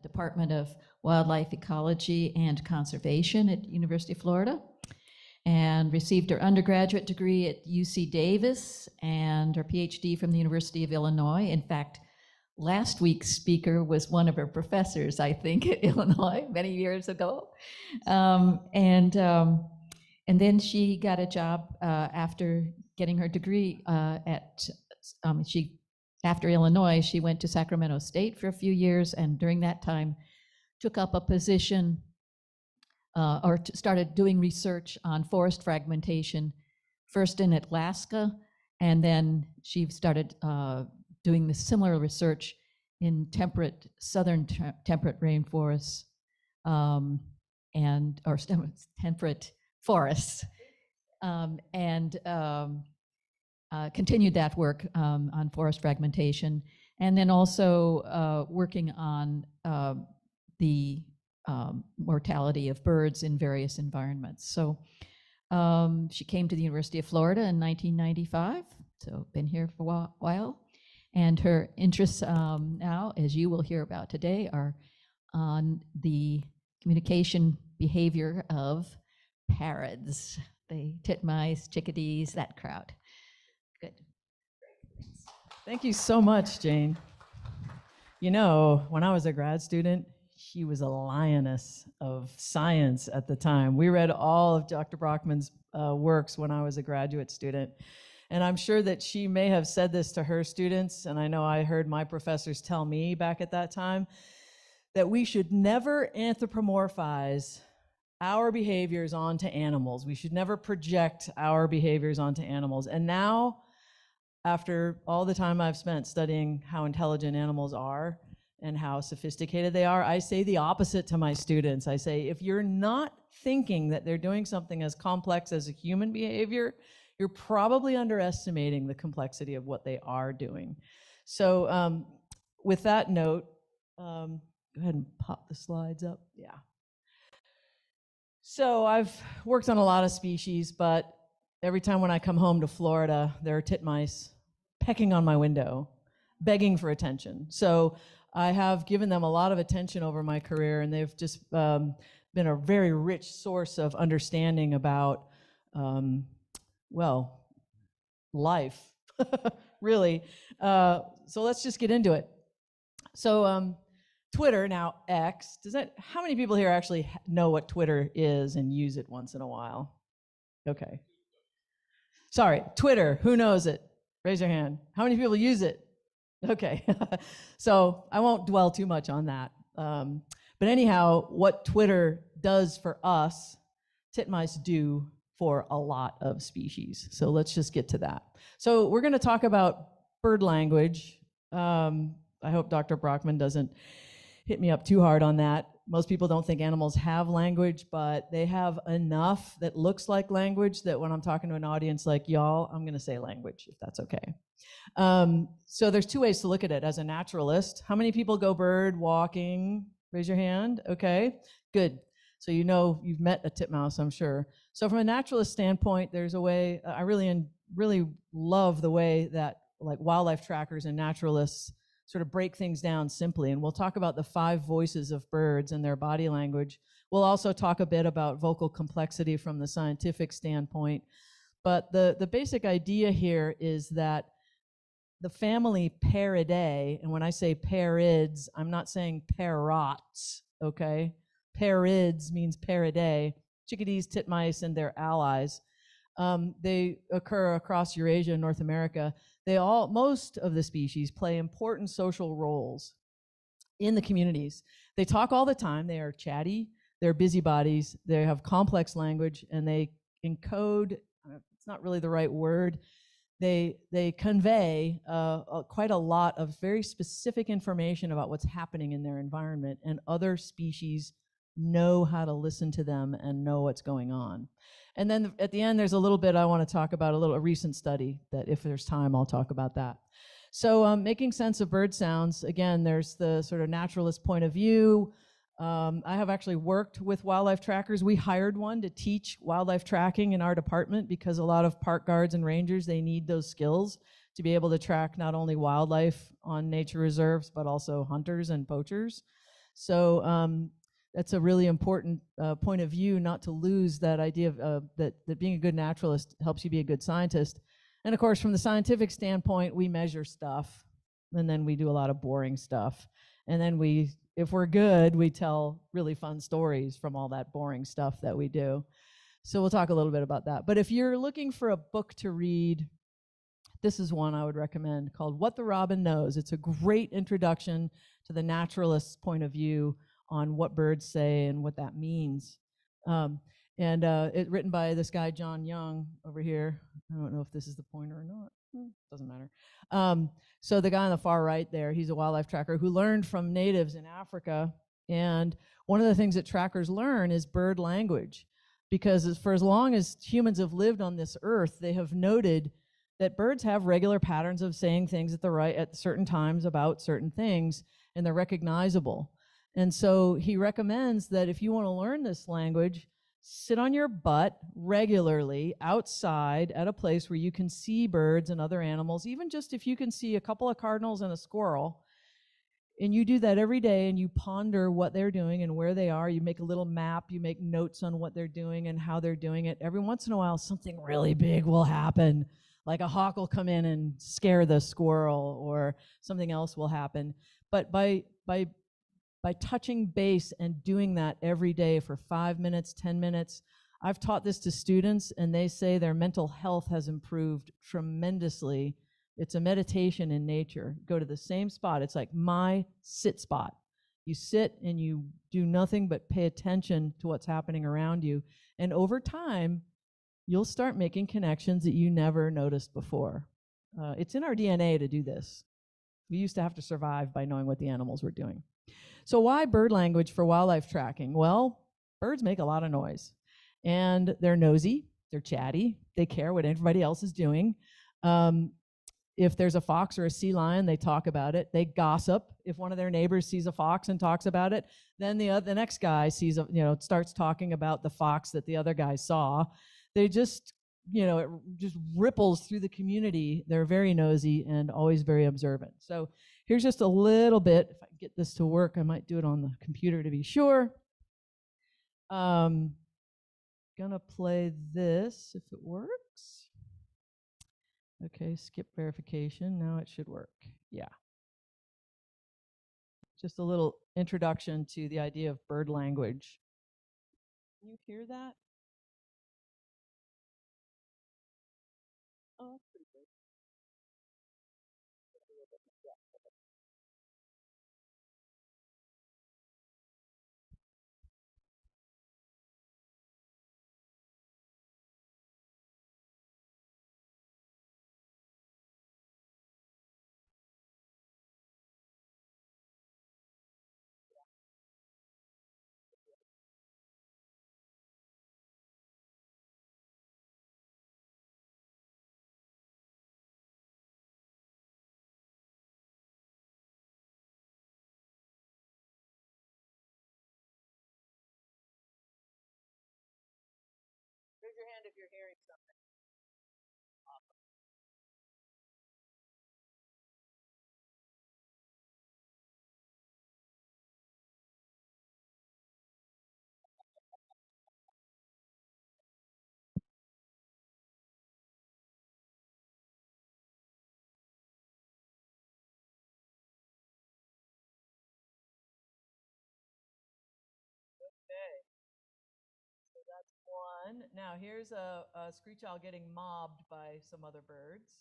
the Department of Wildlife Ecology and Conservation at University of Florida, and received her undergraduate degree at UC Davis and her PhD from the University of Illinois. In fact, last week's speaker was one of her professors, I think, at Illinois many years ago. And then she got a job after getting her degree after Illinois, she went to Sacramento State for a few years, and during that time took up a position started doing research on forest fragmentation, first in Alaska, and then she started doing the similar research in southern temperate rainforests or temperate forests, and continued that work on forest fragmentation, and then also working on the mortality of birds in various environments. So she came to the University of Florida in 1995, so been here for a while. And her interests now, as you will hear about today, are on the communication behavior of parrots, the titmice, chickadees, that crowd. Good. Thank you so much, Jane. You know, when I was a grad student, she was a lioness of science at the time. We read all of Dr. Brockman's works when I was a graduate student. And I'm sure that she may have said this to her students, and I know I heard my professors tell me back at that time, that we should never anthropomorphize our behaviors onto animals. We should never project our behaviors onto animals. And now, after all the time I've spent studying how intelligent animals are and how sophisticated they are, I say the opposite to my students. I say, if you're not thinking that they're doing something as complex as a human behavior, you're probably underestimating the complexity of what they are doing. So with that note, go ahead and pop the slides up. Yeah. So I've worked on a lot of species, but every time when I come home to Florida, there are titmice pecking on my window, begging for attention. So I have given them a lot of attention over my career, and they've just been a very rich source of understanding about well, life, really. So let's just get into it. So Twitter, now X, how many people here actually know what Twitter is and use it once in a while? Okay. Sorry, Twitter, who knows it? Raise your hand. How many people use it? Okay. So I won't dwell too much on that. But anyhow, what Twitter does for us, titmice do for a lot of species. So let's just get to that. So we're going to talk about bird language. I hope Dr. Brockman doesn't hit me up too hard on that. Most people don't think animals have language, but they have enough that looks like language that when I'm talking to an audience like y'all, I'm going to say language, if that's okay. So there's two ways to look at it. As a naturalist, how many people go bird walking? Raise your hand. Okay, good. So you know you've met a titmouse, I'm sure. So from a naturalist standpoint, there's a way, I really love the way that like wildlife trackers and naturalists sort of break things down simply. And we'll talk about the 5 voices of birds and their body language. We'll also talk a bit about vocal complexity from the scientific standpoint. But the basic idea here is that the family Paridae, and when I say parids, I'm not saying parrots, okay? Parids means Paridae, chickadees, titmice, and their allies. They occur across Eurasia and North America. Most of the species play important social roles in the communities. They talk all the time. They are chatty. They're busybodies. They have complex language, and they encode, it's not really the right word, they convey quite a lot of very specific information about what's happening in their environment, and other species know how to listen to them and know what's going on. And then at the end, there's a little bit I want to talk about, a recent study that if there's time, I'll talk about that. So making sense of bird sounds, again, there's the sort of naturalist point of view. I have actually worked with wildlife trackers. We hired one to teach wildlife tracking in our department because a lot of park guards and rangers, they need those skills to be able to track not only wildlife on nature reserves, but also hunters and poachers. So that's a really important point of view, not to lose that idea of that being a good naturalist helps you be a good scientist. And of course, from the scientific standpoint, we measure stuff, and then we do a lot of boring stuff. And then if we're good, we tell really fun stories from all that boring stuff that we do. So we'll talk a little bit about that. But if you're looking for a book to read, this is one I would recommend called What the Robin Knows. It's a great introduction to the naturalist's point of view on what birds say and what that means. It's written by this guy, John Young, over here. I don't know if this is the pointer or not. Doesn't matter. So the guy on the far right there, he's a wildlife tracker who learned from natives in Africa. And one of the things that trackers learn is bird language, because for as long as humans have lived on this earth, they have noted that birds have regular patterns of saying things at certain times about certain things, and they're recognizable. And so he recommends that if you want to learn this language, sit on your butt regularly outside at a place where you can see birds and other animals, even just if you can see a couple of cardinals and a squirrel. And you do that every day, and you ponder what they're doing and where they are. You make a little map, you make notes on what they're doing and how they're doing it. Every once in a while, something really big will happen. Like a hawk will come in and scare the squirrel, or something else will happen. But by touching base and doing that every day for 5 minutes, 10 minutes, I've taught this to students, and they say their mental health has improved tremendously. It's a meditation in nature. Go to the same spot. It's like my sit spot. You sit and you do nothing but pay attention to what's happening around you. And over time, you'll start making connections that you never noticed before. It's in our DNA to do this. We used to have to survive by knowing what the animals were doing. So why bird language for wildlife tracking? Well, birds make a lot of noise, and they're nosy, they're chatty, they care what everybody else is doing. If there's a fox or a sea lion, they talk about it. They gossip. If one of their neighbors sees a fox and talks about it, then the next guy starts talking about the fox that the other guy saw. They just, it just ripples through the community. They're very nosy and always very observant. So here's just a little bit. If I get this to work, I might do it on the computer to be sure. Gonna play this if it works. Okay, skip verification. Now it should work. Yeah. Just a little introduction to the idea of bird language. Can you hear that? Oh, that's pretty good. Raise your hand if you're hearing something. Okay, so that's one. Now here's a screech owl getting mobbed by some other birds.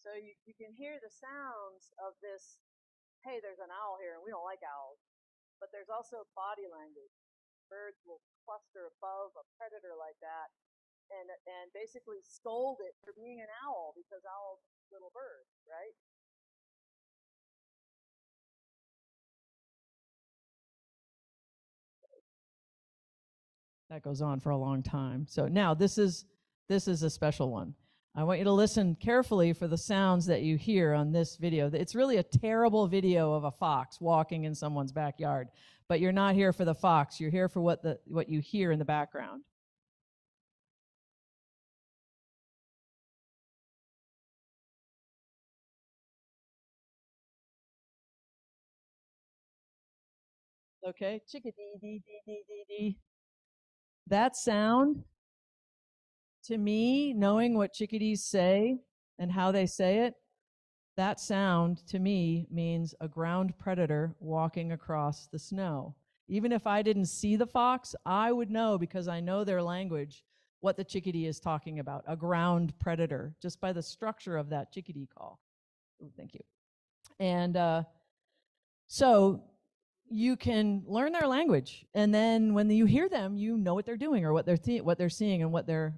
So you can hear the sounds of this. Hey, there's an owl here, and we don't like owls. But there's also body language. Birds will cluster above a predator like that, and basically scold it for being an owl, because owls are little birds, right? That goes on for a long time. So now this is a special one. I want you to listen carefully for the sounds that you hear on this video. It's really a terrible video of a fox walking in someone's backyard, but you're not here for the fox. You're here for what you hear in the background. Okay, chickadee, dee, dee, dee, dee, dee. That sound, to me, knowing what chickadees say and how they say it, that sound to me means a ground predator walking across the snow. Even if I didn't see the fox, I would know because I know their language what the chickadee is talking about, a ground predator, just by the structure of that chickadee call. Ooh, thank you. And so you can learn their language, and then when you hear them, you know what they're doing or what they're seeing and what they're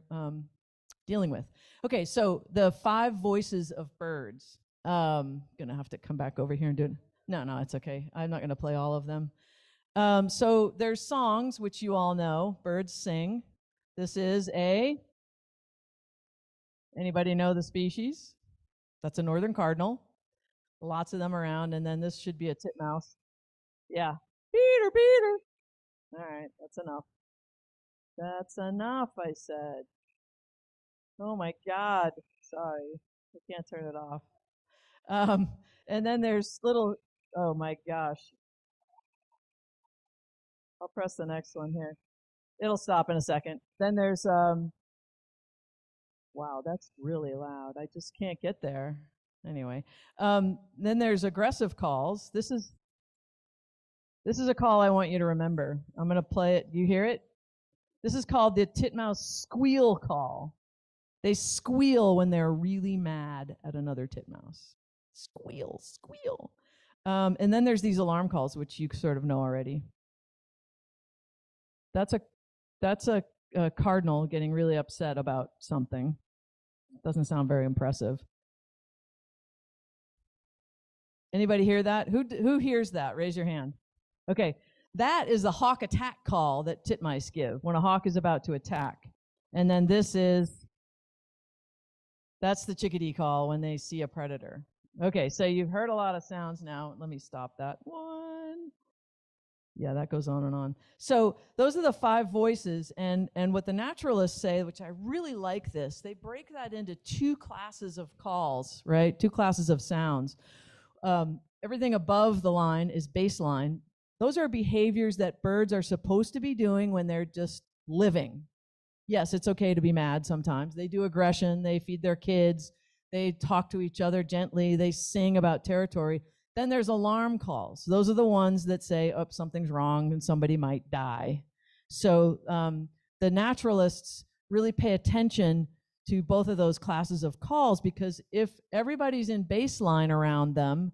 dealing with. Okay, so the 5 voices of birds. Gonna have to come back over here and do it. No, it's okay. I'm not gonna play all of them. So there's songs which you all know. Birds sing. This is a. Anybody know the species? That's a northern cardinal. Lots of them around, and then this should be a titmouse. Yeah. Peter, Peter. All right, that's enough. That's enough, I said. Oh my God. Sorry. I can't turn it off. Um, and then there's little, oh my gosh. I'll press the next one here. It'll stop in a second. Then there's, wow, that's really loud. I just can't get there. Anyway, then there's aggressive calls. This is a call I want you to remember. I'm going to play it. Do you hear it? This is called the titmouse squeal call. They squeal when they're really mad at another titmouse. Squeal, squeal. And then there's these alarm calls, which you sort of know already. That's a cardinal getting really upset about something. Doesn't sound very impressive. Anybody hear that? Who hears that? Raise your hand. Okay, that is the hawk attack call that titmice give when a hawk is about to attack. And then that's the chickadee call when they see a predator. Okay, so you've heard a lot of sounds now. Let me stop that one. Yeah, that goes on and on. So those are the 5 voices, and what the naturalists say, which I really like this, they break that into 2 classes of calls, right? 2 classes of sounds. Everything above the line is baseline. Those are behaviors that birds are supposed to be doing when they're just living. Yes, it's okay to be mad sometimes. They do aggression, they feed their kids, they talk to each other gently, they sing about territory. Then there's alarm calls. Those are the ones that say, oh, something's wrong and somebody might die. So the naturalists really pay attention to both of those classes of calls, because if everybody's in baseline around them,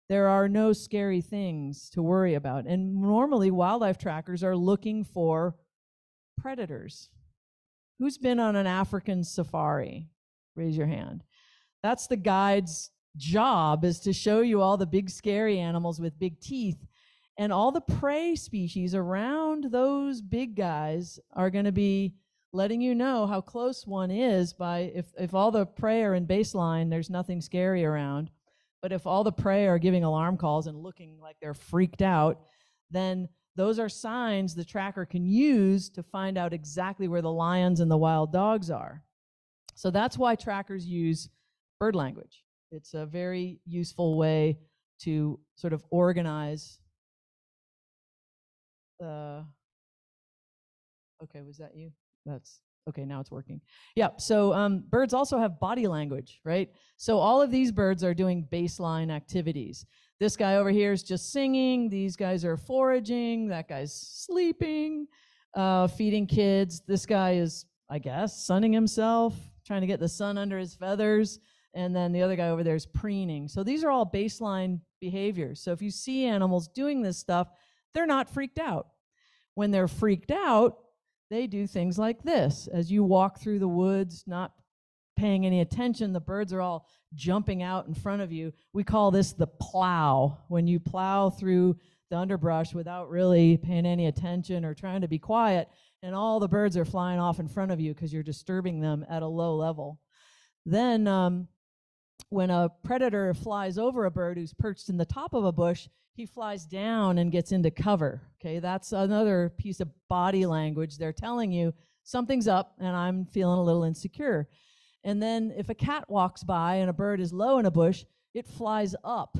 there are no scary things to worry about. And normally wildlife trackers are looking for predators. Who's been on an African safari? Raise your hand. That's the guide's job, is to show you all the big scary animals with big teeth, and all the prey species around those big guys are going to be letting you know how close one is by if all the prey are in baseline, there's nothing scary around. But if all the prey are giving alarm calls and looking like they're freaked out, then those are signs the tracker can use to find out exactly where the lions and the wild dogs are. So that's why trackers use bird language. It's a very useful way to sort of organize. Okay, was that you? That's okay. Now it's working. Yeah. So birds also have body language, right? So all of these birds are doing baseline activities. This guy over here is just singing. These guys are foraging. That guy's sleeping, feeding kids. This guy is, I guess, sunning himself, trying to get the sun under his feathers. And then the other guy over there is preening. So these are all baseline behaviors. So if you see animals doing this stuff, they're not freaked out. When they're freaked out, they do things like this. As you walk through the woods, not paying any attention, the birds are all jumping out in front of you. We call this the plow. When you plow through the underbrush without really paying any attention or trying to be quiet, and all the birds are flying off in front of you because you're disturbing them at a low level. Then when a predator flies over a bird who's perched in the top of a bush, he flies down and gets into cover. Okay, that's another piece of body language. They're telling you something's up and I'm feeling a little insecure. And then if a cat walks by and a bird is low in a bush, it flies up.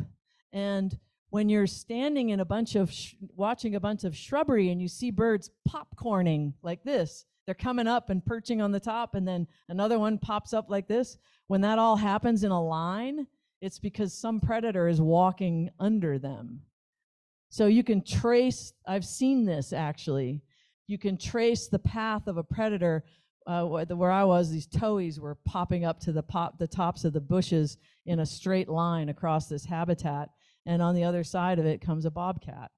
And when you're standing in a bunch of watching a bunch of shrubbery and you see birds popcorning like this. They're coming up and perching on the top, and then another one pops up like this. When that all happens in a line, it's because some predator is walking under them. So you can trace, I've seen this actually, you can trace the path of a predator. Where I was, these towhees were popping up to the tops of the bushes in a straight line across this habitat, and on the other side of it comes a bobcat.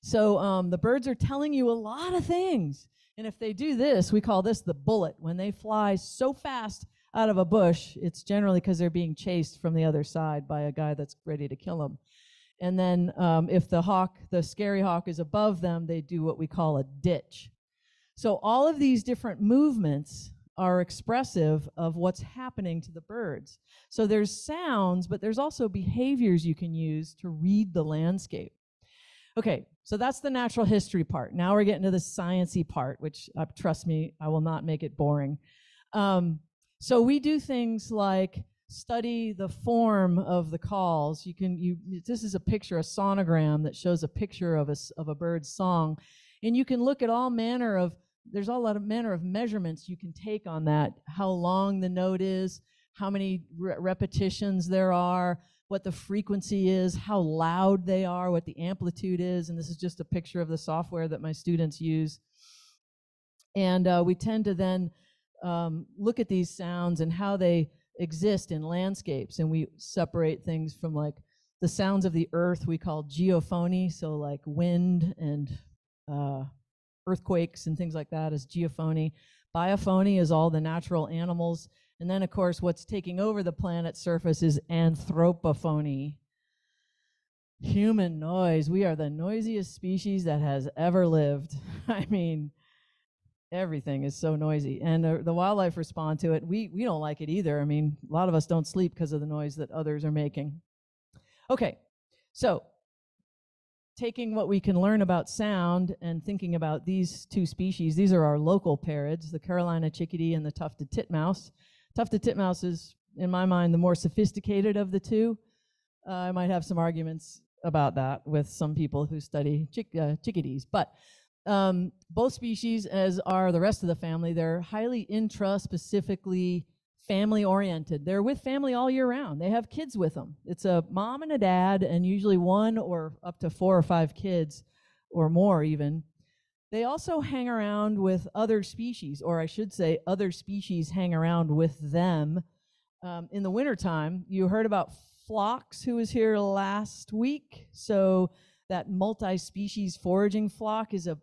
So the birds are telling you a lot of things, and if they do this, we call this the bullet. When they fly so fast out of a bush, it's generally because they're being chased from the other side by a guy that's ready to kill them. And then if the scary hawk is above them, they do what we call a ditch. So all of these different movements are expressive of what's happening to the birds. So there's sounds, but there's also behaviors you can use to read the landscape. Okay, so that's the natural history part. Now we're getting to the sciencey part, which trust me, I will not make it boring. So we do things like study the form of the calls. This is a picture, a sonogram that shows a picture of a bird's song, and you can look at there's a lot of manner of measurements you can take on that, how long the note is, how many repetitions there are, what the frequency is, how loud they are, what the amplitude is, and this is just a picture of the software that my students use. And we tend to then look at these sounds and how they exist in landscapes, and we separate things from like the sounds of the earth we call geophony, so like wind and earthquakes and things like that is geophony. Biophony is all the natural animals. And then, of course, what's taking over the planet's surface is anthropophony. Human noise. We are the noisiest species that has ever lived. I mean, everything is so noisy. And the wildlife respond to it. We don't like it either. I mean, a lot of us don't sleep because of the noise that others are making. Okay, so taking what we can learn about sound and thinking about these two species, these are our local parrots, the Carolina chickadee and the tufted titmouse. Tufted titmouse is, in my mind, the more sophisticated of the two. I might have some arguments about that with some people who study chickadees, but both species, as are the rest of the family, they're highly intra-specifically family-oriented. They're with family all year round. They have kids with them. It's a mom and a dad, and usually one or up to 4 or 5 kids, or more even. They also hang around with other species, or I should say other species hang around with them. In the wintertime, you heard about flocks, who was here last week. So that multi-species foraging flock is a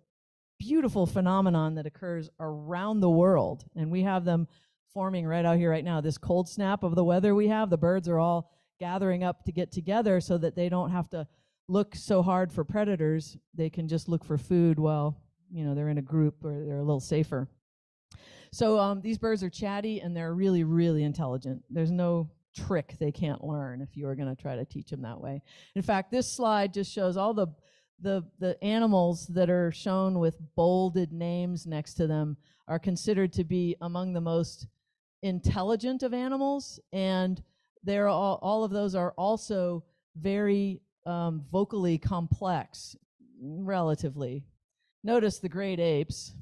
beautiful phenomenon that occurs around the world, and we have them forming right out here right now. This cold snap of the weather we have, the birds are all gathering up to get together so that they don't have to look so hard for predators. They can just look for food while they're in a group, or they're a little safer. So these birds are chatty, and they're really, really intelligent. There's no trick they can't learn if you are going to try to teach them that way. In fact, this slide just shows all the animals that are shown with bolded names next to them are considered to be among the most intelligent of animals, and they're all of those are also very vocally complex, relatively. Notice the great apes.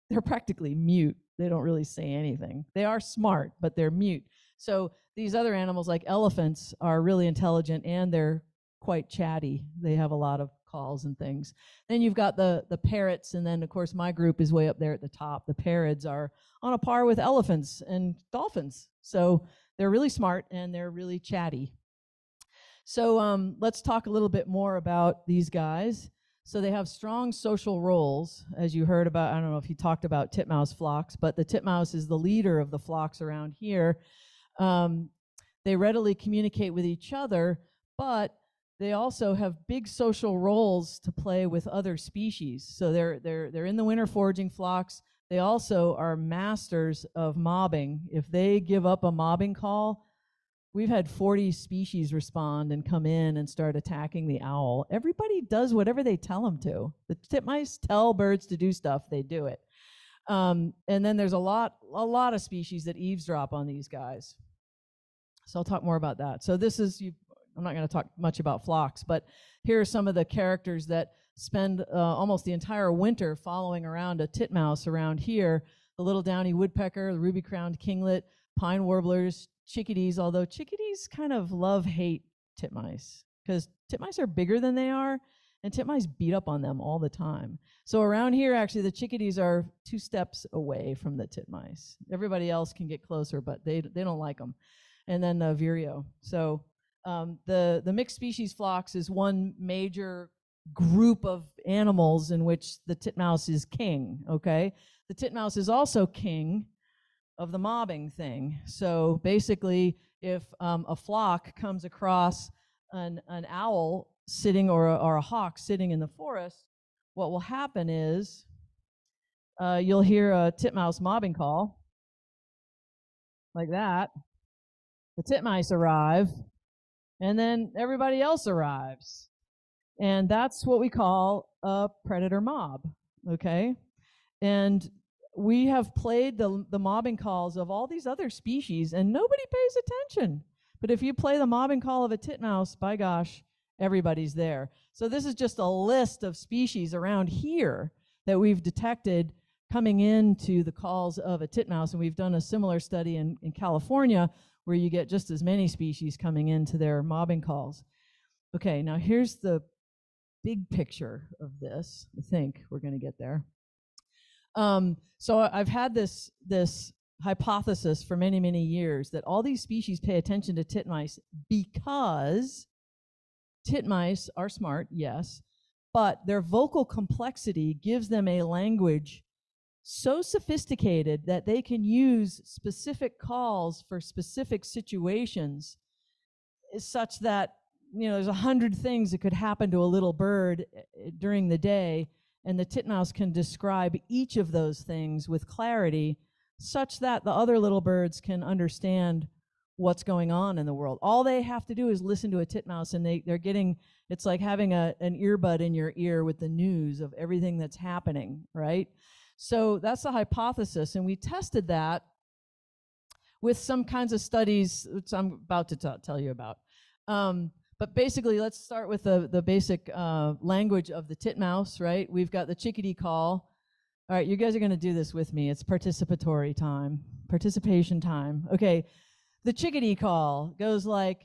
They're practically mute. They don't really say anything. They are smart, but they're mute. So these other animals like elephants are really intelligent, and they're quite chatty. They have a lot of calls and things. Then you've got the parrots, and then of course my group is way up there at the top. The parrots are on a par with elephants and dolphins. So they're really smart and they're really chatty. So let's talk a little bit more about these guys. So they have strong social roles, as you heard about. I don't know if he talked about titmouse flocks, but the titmouse is the leader of the flocks around here. They readily communicate with each other, but they also have big social roles to play with other species. So they're in the winter foraging flocks. They also are masters of mobbing. If they give up a mobbing call, we've had 40 species respond and come in and start attacking the owl. Everybody does whatever they tell them to. The titmice tell birds to do stuff, they do it. And then there's a lot of species that eavesdrop on these guys. So I'll talk more about that. So this is, I'm not going to talk much about flocks, but here are some of the characters that spend almost the entire winter following around a titmouse around here. The little downy woodpecker, the ruby-crowned kinglet, pine warblers, chickadees, although chickadees kind of love-hate titmice because titmice are bigger than they are, and titmice beat up on them all the time. So around here, actually, the chickadees are 2 steps away from the titmice. Everybody else can get closer, but they don't like them. And then vireo. So the mixed species flocks is one major group of animals in which the titmouse is king, okay? The titmouse is also king of the mobbing thing. So basically, if a flock comes across an owl sitting or a hawk sitting in the forest, what will happen is you'll hear a titmouse mobbing call like that. The titmice arrive, and then everybody else arrives. And that's what we call a predator mob, okay? And we have played the mobbing calls of all these other species, and nobody pays attention. But if you play the mobbing call of a titmouse, by gosh, everybody's there. So this is just a list of species around here that we've detected coming into the calls of a titmouse, and we've done a similar study in California where you get just as many species coming into their mobbing calls. Okay, now here's the big picture of this. I think we're going to get there. So I've had this hypothesis for many, many years that all these species pay attention to titmice because titmice are smart, yes, but their vocal complexity gives them a language so sophisticated that they can use specific calls for specific situations, such that, you know, there's 100 things that could happen to a little bird during the day, and the titmouse can describe each of those things with clarity such that the other little birds can understand what's going on in the world. All they have to do is listen to a titmouse, and they're getting, it's like having an earbud in your ear with the news of everything that's happening, right? So that's the hypothesis, and we tested that with some kinds of studies, which I'm about to tell you about. But basically, let's start with the basic language of the titmouse, right? We've got the chickadee call. All right, you guys are going to do this with me. It's participatory time, participation time. Okay, the chickadee call goes like,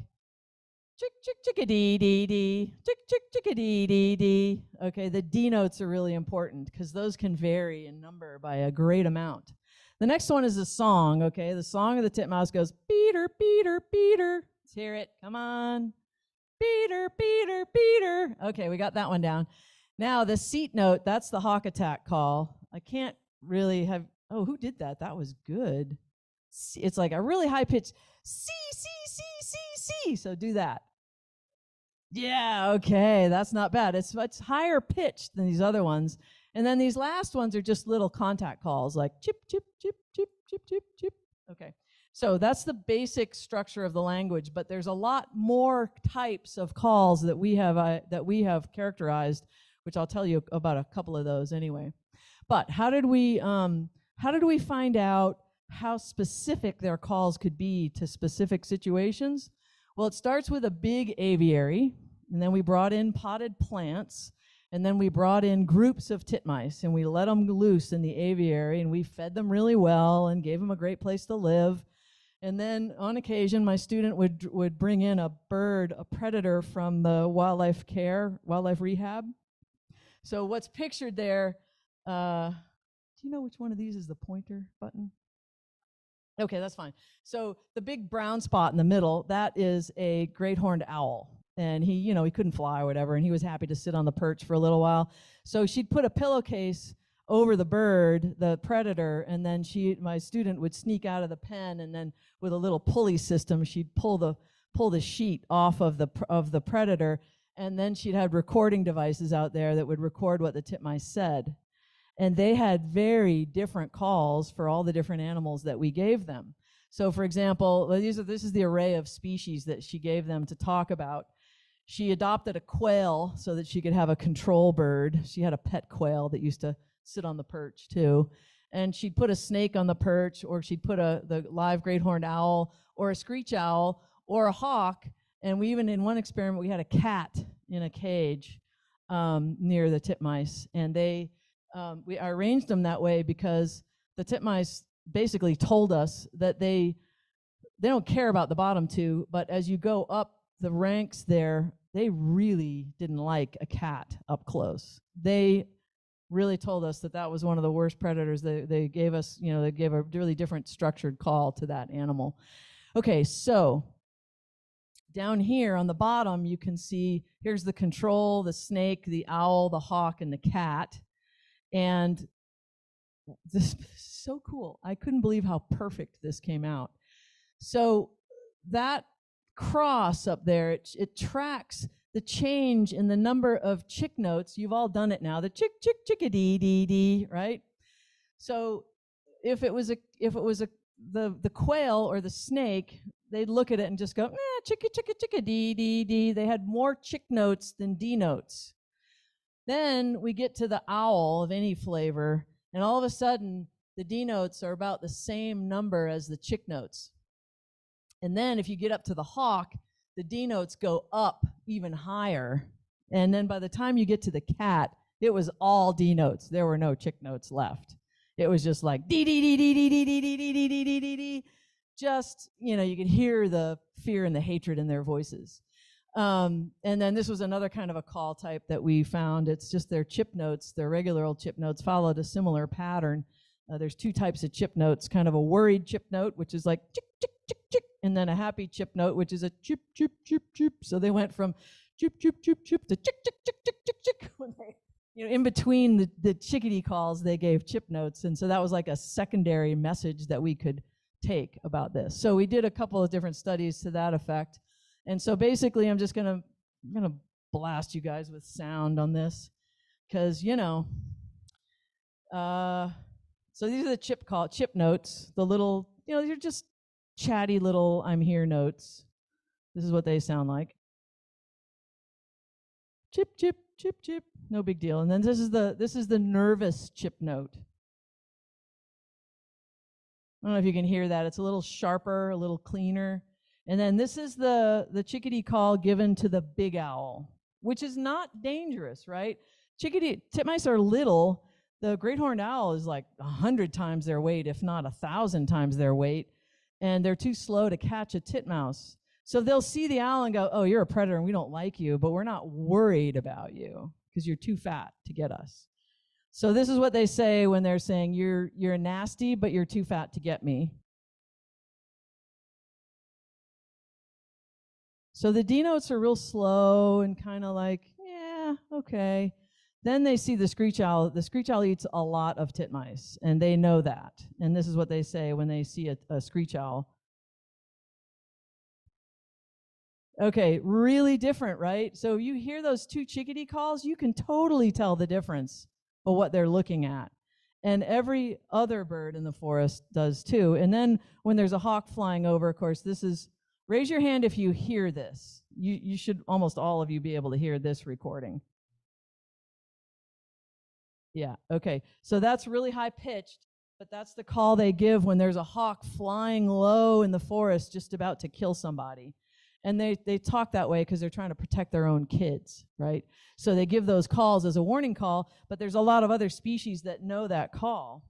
chick, chick, chickadee, dee, dee, chick, chick, chickadee, dee, dee. Okay, the D notes are really important because those can vary in number by a great amount. The next one is a song, okay? The song of the titmouse goes, Peter, Peter, Peter. Let's hear it. Come on. Peter, Peter, Peter. Okay, we got that one down. Now, the seat note, that's the hawk attack call. I can't really have, oh, who did that? That was good. It's like a really high pitch, C, C, C, C, C. So do that. Yeah, okay, that's not bad. It's higher pitched than these other ones. And then these last ones are just little contact calls like chip, chip, chip, chip, chip, chip, chip. Okay. So that's the basic structure of the language, but there's a lot more types of calls that we have characterized, which I'll tell you about a couple of those anyway. But how did we find out how specific their calls could be to specific situations? Well, it starts with a big aviary, and then we brought in potted plants, and then we brought in groups of titmice, and we let them loose in the aviary, and we fed them really well and gave them a great place to live. And then on occasion, my student would bring in a bird, a predator from the wildlife rehab. So what's pictured there, do you know which one of these is the pointer button? Okay, that's fine. So the big brown spot in the middle, that is a great horned owl. And he couldn't fly or whatever, and he was happy to sit on the perch for a little while. So she'd put a pillowcase over the bird, the predator, and then my student would sneak out of the pen, and then with a little pulley system, she'd pull the sheet off of the predator, and then she'd have recording devices out there that would record what the titmice said. And they had very different calls for all the different animals that we gave them. So for example, this is the array of species that she gave them to talk about. She adopted a quail so that she could have a control bird. She had a pet quail that used to sit on the perch too. And she'd put a snake on the perch, or she'd put the live great horned owl, or a screech owl, or a hawk, And we even, in one experiment, we had a cat in a cage near the titmice, and I arranged them that way because the titmice basically told us that they don't care about the bottom two, but as you go up the ranks there, they really didn't like a cat up close. They really told us that that was one of the worst predators. They gave us, they gave a really different structured call to that animal. Okay, so down here on the bottom, you can see here's the control, the snake, the owl, the hawk, and the cat. And this is so cool. I couldn't believe how perfect this came out. So that cross up there, it tracks the change in the number of chick notes. You've all done it now. The chick, chick, chickadee, dee, dee, right? So if it was the quail or the snake, they'd look at it and just go, chicka, chicka, chicka, dee, dee, dee. They had more chick notes than D notes. Then we get to the owl of any flavor, and all of a sudden, the D notes are about the same number as the chick notes. And then if you get up to the hawk, the D notes go up even higher. And then by the time you get to the cat, it was all D notes. There were no chick notes left. It was just like dee dee dee dee dee dee dee dee dee dee dee dee dee. Just, you could hear the fear and the hatred in their voices. And then this was another kind of a call type that we found. It's just their chip notes, their regular old chip notes followed a similar pattern. There's two types of chip notes, kind of a worried chip note, which is like chick, chick, chick, chick, and then a happy chip note, which is a chip, chip, chip, chip. So they went from chip, chip, chip, chip to chick, chick, chick, chick, chick, chick. When they, in between the chickadee calls, they gave chip notes. And so that was like a secondary message that we could take about this. So we did a couple of different studies to that effect. And so basically, I'm just gonna blast you guys with sound on this, because so these are the chip notes. The little, they're just chatty little I'm here notes. This is what they sound like. Chip, chip, chip, chip. No big deal. And then this is the nervous chip note. I don't know if you can hear that. It's a little sharper, a little cleaner. And then this is the chickadee call given to the big owl, which is not dangerous, right? Titmice are little. The great horned owl is like 100 times their weight, if not 1,000 times their weight, and they're too slow to catch a titmouse. So they'll see the owl and go, oh, you're a predator and we don't like you, but we're not worried about you because you're too fat to get us. So this is what they say when they're saying you're nasty, but you're too fat to get me. So the D notes are real slow and kind of like, yeah, okay. Then they see the screech owl. The screech owl eats a lot of titmice, and they know that. And this is what they say when they see a screech owl. Okay, really different, right? So you hear those two chickadee calls, you can totally tell the difference of what they're looking at. And every other bird in the forest does too. And then when there's a hawk flying over, of course, this is, raise your hand if you hear this. You should, almost all of you, be able to hear this recording. Yeah, okay. So that's really high pitched, but that's the call they give when there's a hawk flying low in the forest just about to kill somebody. And they talk that way because they're trying to protect their own kids, right? So they give those calls as a warning call, but there's a lot of other species that know that call.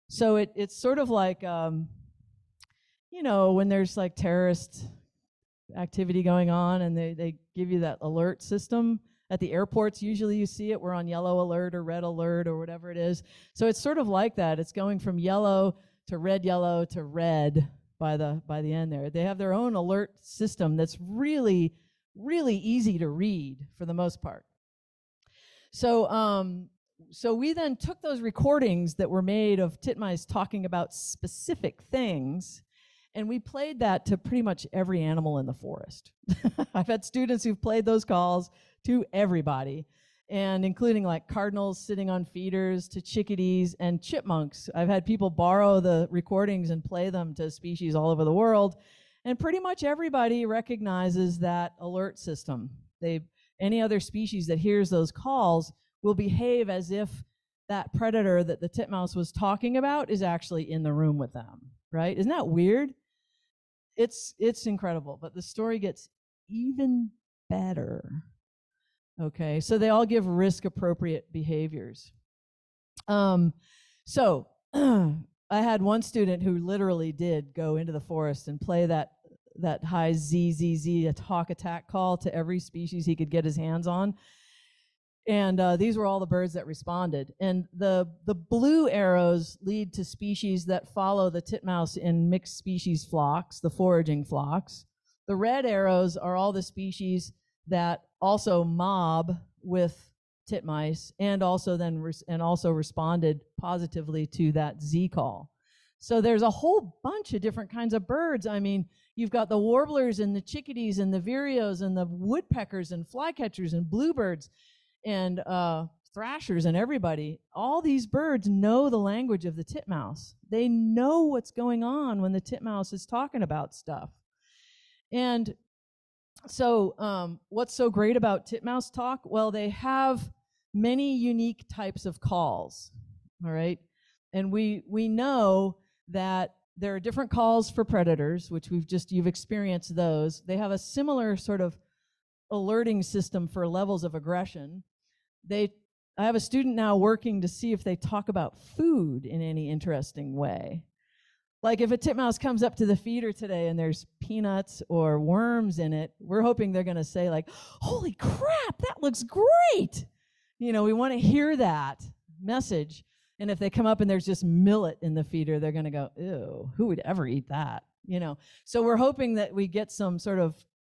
So it's sort of like, when there's like terrorist activity going on and they give you that alert system. At the airports, usually you see it. We're on yellow alert or red alert or whatever it is. So it's sort of like that. It's going from yellow to red by the end there. They have their own alert system that's really, really easy to read for the most part. So we then took those recordings that were made of titmice talking about specific things, and we played that to pretty much every animal in the forest. I've had students who've played those calls to everybody, and including like cardinals sitting on feeders to chickadees and chipmunks. I've had people borrow the recordings and play them to species all over the world, and pretty much everybody recognizes that alert system. Any other species that hears those calls will behave as if that predator that the titmouse was talking about is actually in the room with them, right? Isn't that weird? it's incredible. But the story gets even better. Okay, so they all give risk appropriate behaviors. So I had one student who literally did go into the forest and play that high ZZZ a hawk attack call to every species he could get his hands on. And these were all the birds that responded. And the blue arrows lead to species that follow the titmouse in mixed species flocks, the foraging flocks. The red arrows are all the species that also mob with titmice and also responded positively to that Z call. So there's a whole bunch of different kinds of birds. I mean, you've got the warblers and the chickadees and the vireos and the woodpeckers and flycatchers and bluebirds and thrashers and everybody. All these birds know the language of the titmouse. They know what's going on when the titmouse is talking about stuff. And so what's so great about titmouse talk? Well, they have many unique types of calls, all right? And we know that there are different calls for predators, which you've experienced those. They have a similar sort of alerting system for levels of aggression. I have a student now working to see if they talk about food in any interesting way. Like if a titmouse comes up to the feeder today and there's peanuts or worms in it, we're hoping they're going to say like, holy crap, that looks great. You know, we want to hear that message. And if they come up and there's just millet in the feeder, they're going to go, ew, who would ever eat that? You know, so we're hoping that we get some sort of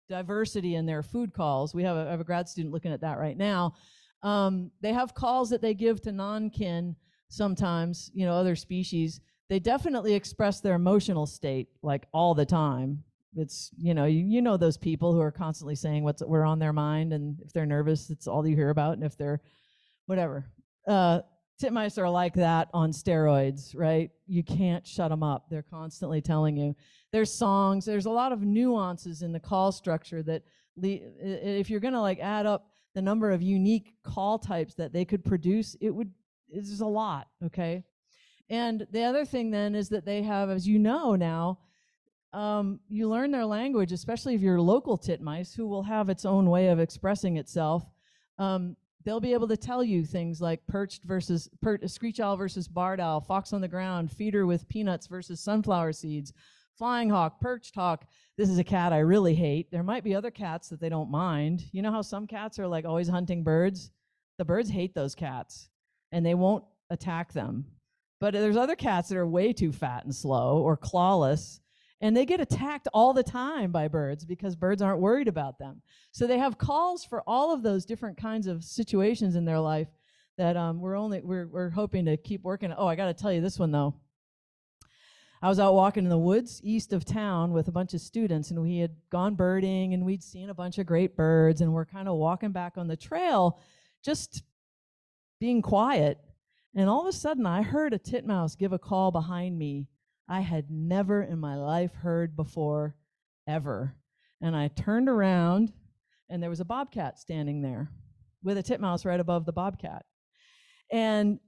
diversity in their food calls. I have a grad student looking at that right now. They have calls that they give to non-kin sometimes, you know, other species. They definitely express their emotional state like all the time. It's, you know those people who are constantly saying what's on their mind, and if they're nervous, it's all you hear about, and if they're whatever. Titmice are like that on steroids, right? You can't shut them up. They're constantly telling you. There's songs. There's a lot of nuances in the call structure that if you're going to like add up the number of unique call types that they could produce, it's a lot, okay? And the other thing then is that they have, as you know now, you learn their language, especially if you're local titmice, who will have its own way of expressing itself. They'll be able to tell you things like screech owl versus barred owl, fox on the ground, feeder with peanuts versus sunflower seeds, flying hawk, perched hawk. This is a cat I really hate. There might be other cats that they don't mind. You know how some cats are like always hunting birds? The birds hate those cats, and they won't attack them. But there's other cats that are way too fat and slow or clawless, and they get attacked all the time by birds because birds aren't worried about them. So they have calls for all of those different kinds of situations in their life that we're hoping to keep working. Oh, I got to tell you this one though. I was out walking in the woods east of town with a bunch of students, and we had gone birding, and we'd seen a bunch of great birds, and we're kind of walking back on the trail, just being quiet. And all of a sudden, I heard a titmouse give a call behind me I had never in my life heard before, ever. And I turned around, and there was a bobcat standing there with a titmouse right above the bobcat. And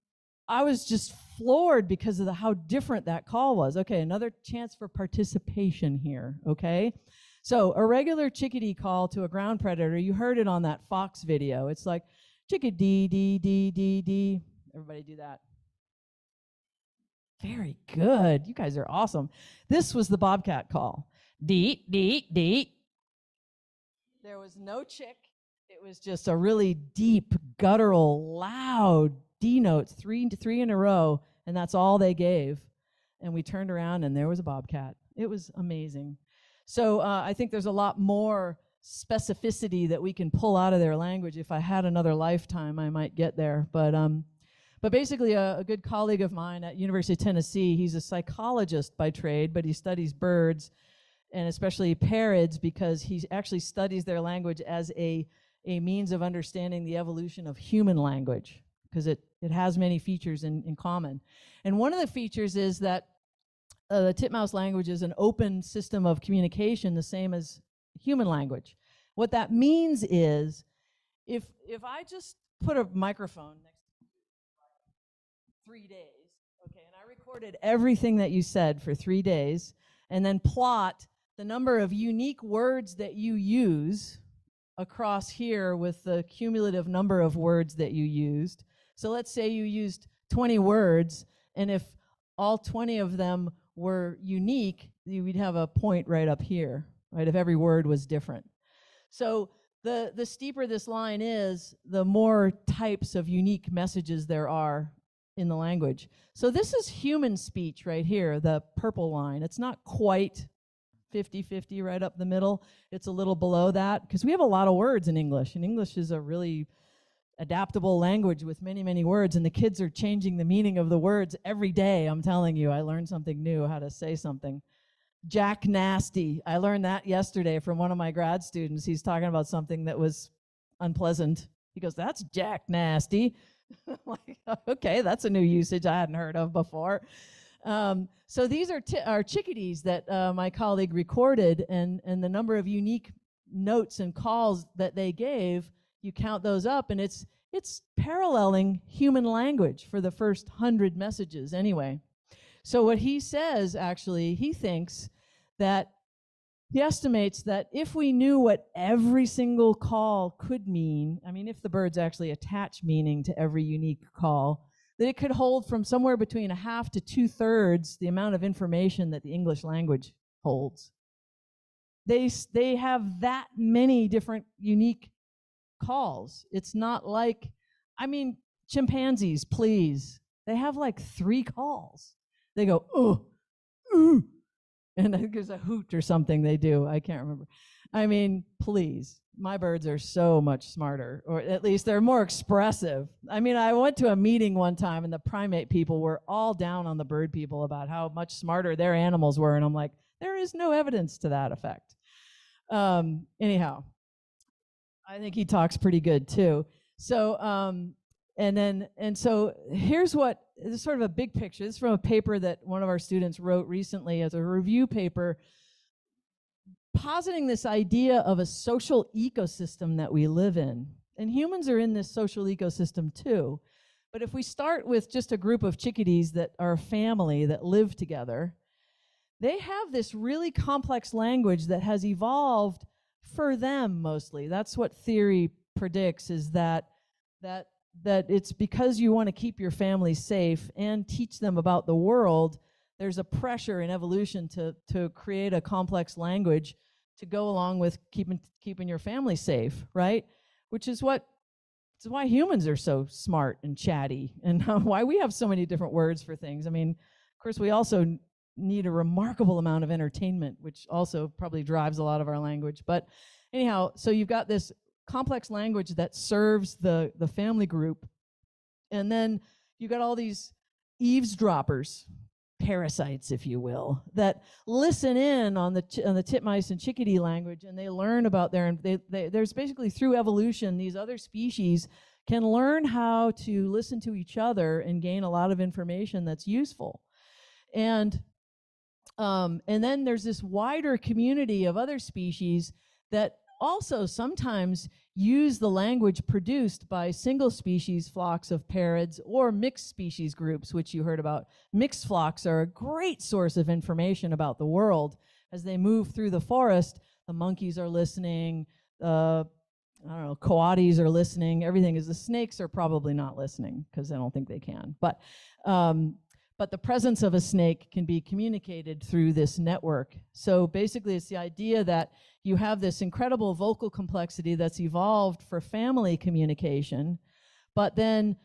I was just floored because of how different that call was. Okay, another chance for participation here, okay? So a regular chickadee call to a ground predator, you heard it on that fox video. It's like, chickadee, dee, dee, dee, dee. Everybody do that. Very good. You guys are awesome. This was the bobcat call. Dee, dee, dee. There was no chick. It was just a really deep, guttural, loud D notes, three in a row, and that's all they gave. And we turned around, and there was a bobcat. It was amazing. So I think there's a lot more specificity that we can pull out of their language. If I had another lifetime, I might get there. But basically, a good colleague of mine at University of Tennessee, he's a psychologist by trade, but he studies birds, and especially parrots, because he actually studies their language as a means of understanding the evolution of human language, because it has many features in common. And one of the features is that the titmouse language is an open system of communication, the same as human language. What that means is, if I just put a microphone next to 3 days, okay, and I recorded everything that you said for 3 days, and then plot the number of unique words that you use across here with the cumulative number of words that you used. So let's say you used 20 words, and if all 20 of them were unique, you would have a point right up here, right, if every word was different. So the steeper this line is, the more types of unique messages there are in the language. So this is human speech right here, the purple line. It's not quite 50-50 right up the middle. It's a little below that because we have a lot of words in English, and English is a really adaptable language with many, many words, and the kids are changing the meaning of the words every day. I'm telling you, I learned something new, how to say something. Jack Nasty. I learned that yesterday from one of my grad students. He's talking about something that was unpleasant. He goes, "That's Jack Nasty." Like, okay, that's a new usage I hadn't heard of before. So these are chickadees that my colleague recorded, and the number of unique notes and calls that they gave, you count those up, and it's paralleling human language for the first 100 messages anyway. So what he says, actually, he thinks that he estimates that if we knew what every single call could mean, I mean, if the birds actually attach meaning to every unique call, that it could hold from somewhere between a half to 2/3 the amount of information that the English language holds. They have that many different unique calls. It's not like, I mean, chimpanzees, please. They have like 3 calls. They go, oh, ooh, and I think there's a hoot or something they do. I can't remember. I mean, please. My birds are so much smarter, or at least they're more expressive. I mean, I went to a meeting one time, and the primate people were all down on the bird people about how much smarter their animals were, and I'm like, there is no evidence to that effect. Anyhow, I think he talks pretty good too. So, so here's what, this is sort of a big picture. This is from a paper that one of our students wrote recently as a review paper, positing this idea of a social ecosystem that we live in. And humans are in this social ecosystem too. But if we start with just a group of chickadees that are a family that live together, they have this really complex language that has evolved for them mostly. That's what theory predicts, is that it's because you want to keep your family safe and teach them about the world, there's a pressure in evolution to create a complex language to go along with keeping your family safe, right? Which is why humans are so smart and chatty, and why we have so many different words for things. I mean, of course, we also need a remarkable amount of entertainment, which also probably drives a lot of our language. But anyhow, so you've got this complex language that serves the family group, and then you got all these eavesdroppers, parasites, if you will, that listen in on the titmice and chickadee language, and they learn about there's basically, through evolution, these other species can learn how to listen to each other and gain a lot of information that's useful. And then there's this wider community of other species that also sometimes use the language produced by single species flocks of parrots or mixed species groups, which you heard about. Mixed flocks are a great source of information about the world. As they move through the forest, the monkeys are listening, coatis are listening, everything is. The snakes are probably not listening because I don't think they can. But the presence of a snake can be communicated through this network. So basically, it's the idea that you have this incredible vocal complexity that's evolved for family communication, but then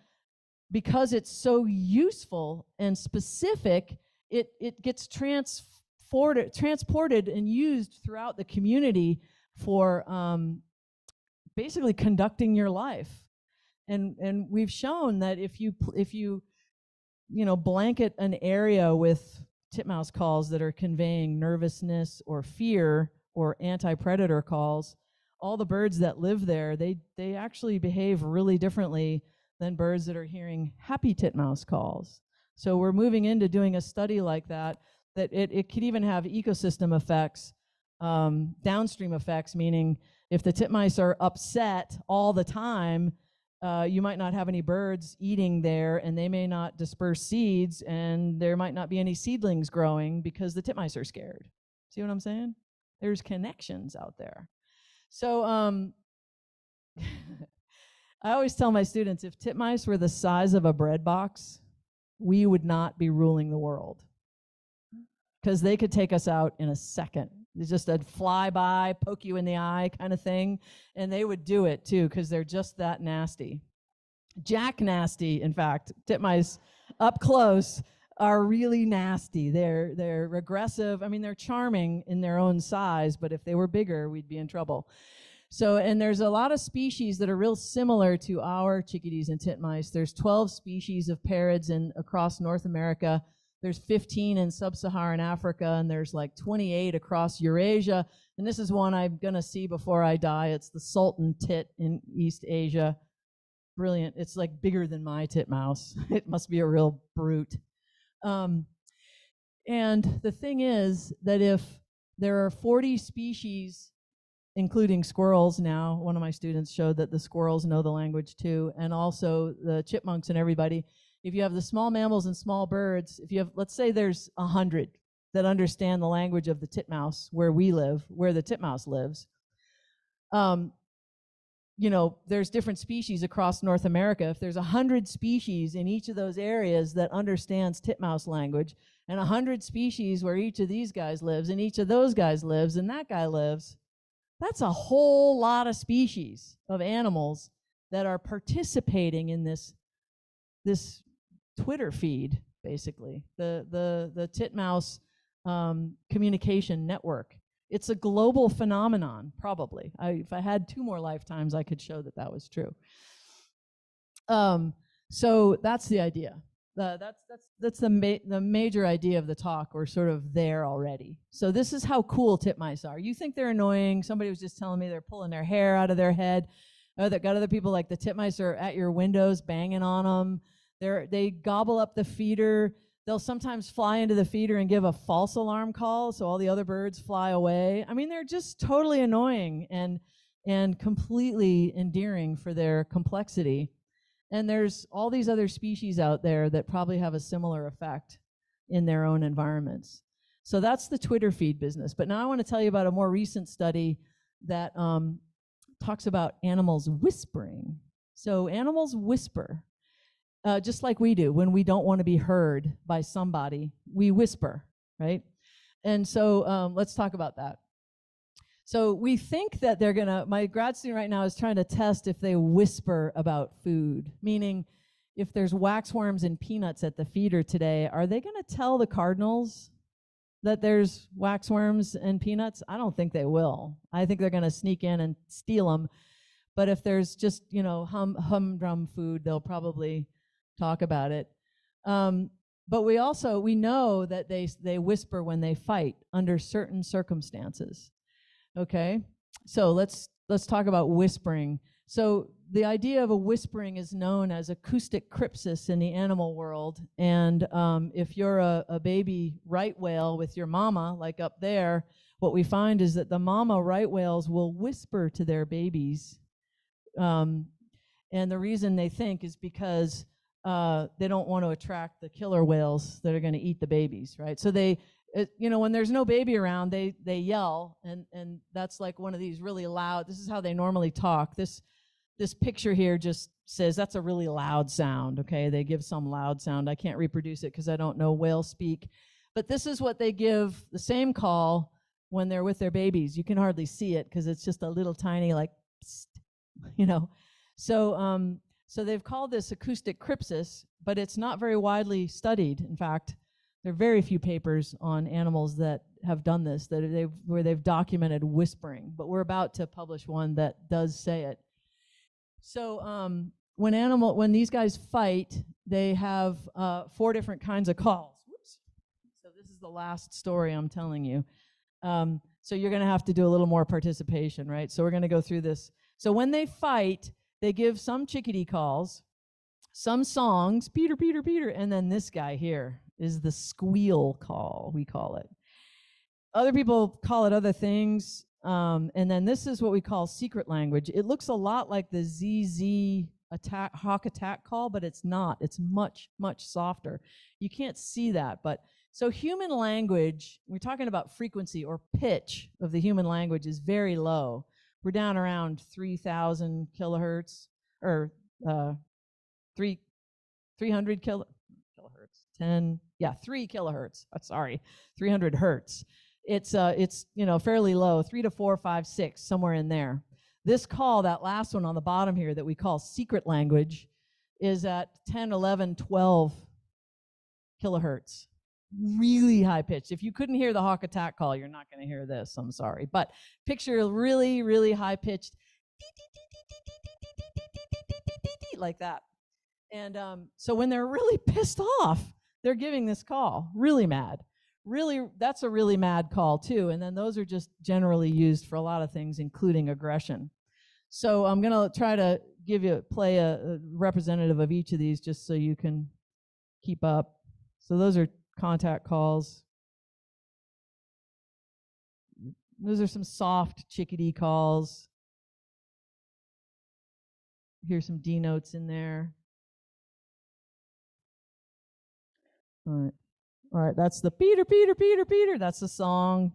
because it's so useful and specific, it gets transported and used throughout the community for basically conducting your life. And we've shown that if you blanket an area with titmouse calls that are conveying nervousness or fear or anti-predator calls, all the birds that live there, they actually behave really differently than birds that are hearing happy titmouse calls. So we're moving into doing a study like that it could even have ecosystem effects, downstream effects, meaning if the titmice are upset all the time, you might not have any birds eating there, and they may not disperse seeds, and there might not be any seedlings growing because the titmice are scared. See what I'm saying? There's connections out there. So I always tell my students, if titmice were the size of a bread box, we would not be ruling the world, because they could take us out in a second. It's just a fly by, poke you in the eye kind of thing, and they would do it too, because they're just that nasty. Jack nasty, in fact. Titmice up close are really nasty. They're aggressive. I mean, they're charming in their own size, but if they were bigger, we'd be in trouble. So, and there's a lot of species that are real similar to our chickadees and titmice. There's 12 species of parrots across North America. There's 15 in sub-Saharan Africa, and there's like 28 across Eurasia. And this is one I'm going to see before I die. It's the sultan tit in East Asia. Brilliant. It's like bigger than my titmouse. It must be a real brute. And the thing is that if there are 40 species, including squirrels now, one of my students showed that the squirrels know the language too, and also the chipmunks and everybody. If you have the small mammals and small birds, if you have, let's say there's 100 that understand the language of the titmouse where we live, where the titmouse lives, you know, there's different species across North America. If there's 100 species in each of those areas that understands titmouse language, and 100 species where each of these guys lives, and each of those guys lives, and that guy lives, that's a whole lot of species of animals that are participating in this Twitter feed, basically, the titmouse communication network. It's a global phenomenon, probably. If I had 2 more lifetimes, I could show that that was true. So that's the idea. That's the major idea of the talk. We're sort of there already. So this is how cool titmice are. You think they're annoying. Somebody was just telling me they're pulling their hair out of their head. That got other people, like the titmice are at your windows banging on them. They gobble up the feeder. They'll sometimes fly into the feeder and give a false alarm call, so all the other birds fly away. I mean, they're just totally annoying and completely endearing for their complexity. And there's all these other species out there that probably have a similar effect in their own environments. So that's the Twitter feed business. But now I want to tell you about a more recent study that talks about animals whispering. So animals whisper. Just like we do when we don't want to be heard by somebody, we whisper, right? And so let's talk about that. So we think that they're going to, my grad student right now is trying to test if they whisper about food, meaning if there's waxworms and peanuts at the feeder today, are they going to tell the cardinals that there's waxworms and peanuts? I don't think they will. I think they're going to sneak in and steal them. But if there's just, you know, humdrum food, they'll probably talk about it. But we know that they whisper when they fight under certain circumstances. Okay, so let's talk about whispering. So the idea of a whispering is known as acoustic crypsis in the animal world. And if you're a baby right whale with your mama, like up there, what we find is that the mama right whales will whisper to their babies. And the reason they think is because they don't want to attract the killer whales that are going to eat the babies, right? So when there's no baby around, they yell, and that's like one of these really loud. This is how they normally talk. This picture here just says that's a really loud sound. Okay, they give some loud sound. I can't reproduce it because I don't know whale speak, but this is what they give the same call when they're with their babies. You can hardly see it because it's just a little tiny like, psst, you know. So they've called this acoustic crypsis, but it's not very widely studied. In fact, there are very few papers on animals that have done this, where they've documented whispering, but we're about to publish one that does say it. So when these guys fight, they have 4 different kinds of calls. Whoops. So this is the last story I'm telling you. So you're going to have to do a little more participation, right? So we're going to go through this. So when they fight, they give some chickadee calls, some songs, Peter, Peter, Peter, and then this guy here is the squeal call, we call it. Other people call it other things, and then this is what we call secret language. It looks a lot like the ZZ hawk attack call, but it's not. It's much, much softer. You can't see that, but so human language, we're talking about frequency or pitch of the human language is very low. We're down around 3,000 kilohertz or 300 kilohertz. 3 kilohertz. Sorry, 300 hertz. It's fairly low, 3 to 4, 5, 6, somewhere in there. This call, that last one on the bottom here that we call secret language, is at 10, 11, 12 kilohertz. Really high pitched. If you couldn't hear the hawk attack call, you're not going to hear this. I'm sorry. But picture really, really high pitched like that. And so when they're really pissed off, they're giving this call, really mad. Really, that's a really mad call too. And then those are just generally used for a lot of things, including aggression. So I'm going to try to play a representative of each of these just so you can keep up. So those are contact calls. Those are some soft chickadee calls. Here's some D notes in there. All right, that's the Peter, Peter, Peter, Peter. That's the song.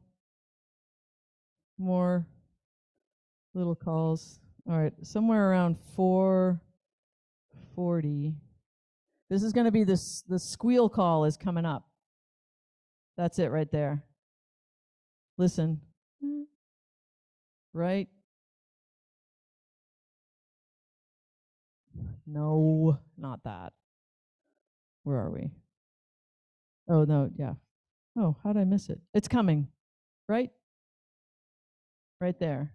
More little calls. All right, somewhere around 440. This is going to be the squeal call is coming up. That's it right there. Listen. Right? No, not that. Where are we? Oh, no, yeah. Oh, how did I miss it? It's coming. Right? Right there.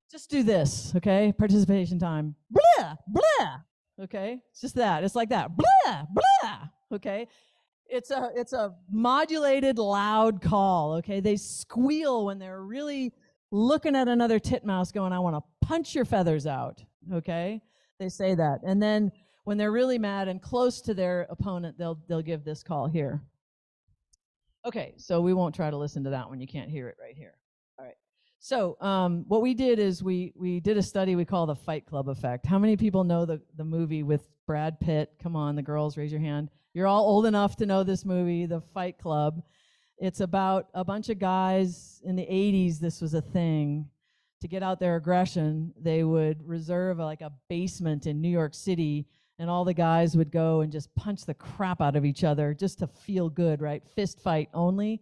Just do this, okay? Participation time. Blah, blah. Okay? It's just that. It's like that. Blah, blah. Okay? It's a modulated, loud call, okay? They squeal when they're really looking at another titmouse going, I want to punch your feathers out, okay? They say that. And then when they're really mad and close to their opponent, they'll give this call here. Okay, so we won't try to listen to that one. You can't hear it right here. All right. So what we did is we did a study we call the Fight Club effect. How many people know the movie with Brad Pitt? Come on, the girls, raise your hand. You're all old enough to know this movie, The Fight Club. It's about a bunch of guys in the 80s. This was a thing. To get out their aggression, they would reserve like a basement in New York City, and all the guys would go and just punch the crap out of each other just to feel good, right? Fist fight only.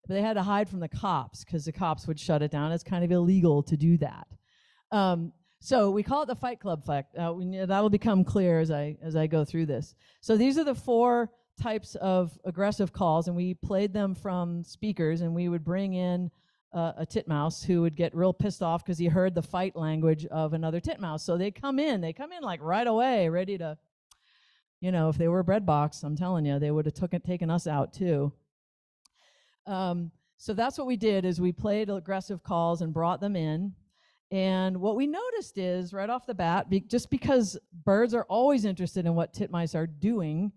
But they had to hide from the cops because the cops would shut it down. It's kind of illegal to do that. So we call it the Fight Club effect. That'll become clear as I go through this. So these are the 4 types of aggressive calls, and we played them from speakers, and we would bring in a titmouse who would get real pissed off because he heard the fight language of another titmouse. So they come in like right away, ready to, if they were a bread box, I'm telling you, they would have taken us out too. So that's what we did is we played aggressive calls and brought them in. And what we noticed is right off the bat, just because birds are always interested in what titmice are doing,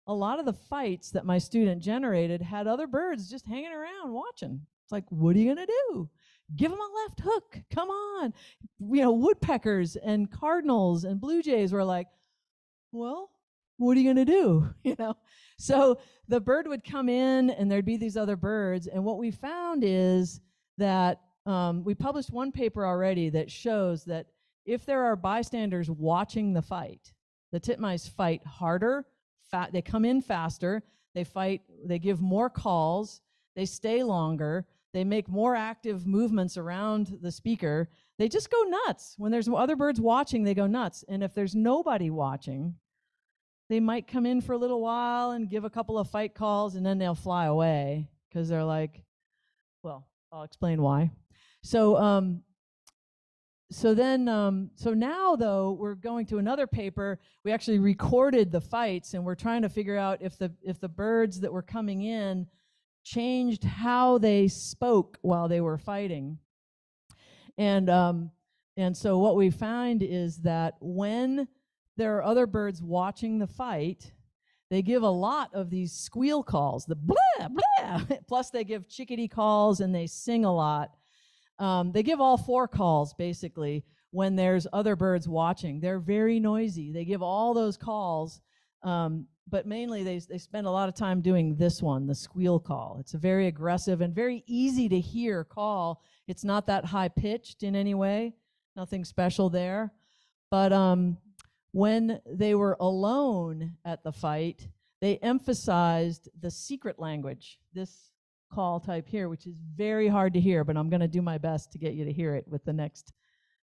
a lot of the fights that my student generated had other birds just hanging around watching. It's like, what are you going to do? Give them a left hook. Come on. Woodpeckers and cardinals and blue jays were like, well, what are you going to do? So the bird would come in and there'd be these other birds. And what we found is that we published one paper already that shows that if there are bystanders watching the fight, the titmice fight harder, they come in faster, they give more calls, they stay longer, they make more active movements around the speaker. They just go nuts. When there's other birds watching, they go nuts. And if there's nobody watching, they might come in for a little while and give a couple of fight calls, and then they'll fly away because they're like, well, I'll explain why. So now though we're going to another paper. We actually recorded the fights, and we're trying to figure out if the birds that were coming in changed how they spoke while they were fighting. And so what we find is that when there are other birds watching the fight, they give a lot of these squeal calls, the blah, blah, plus they give chickadee calls and they sing a lot. They give all 4 calls, basically, when there's other birds watching. They're very noisy. They give all those calls, but mainly they spend a lot of time doing this one, the squeal call. It's a very aggressive and very easy to hear call. It's not that high pitched in any way, nothing special there. But when they were alone at the fight, they emphasized the secret language, this call type here, which is very hard to hear, but I'm going to do my best to get you to hear it with the next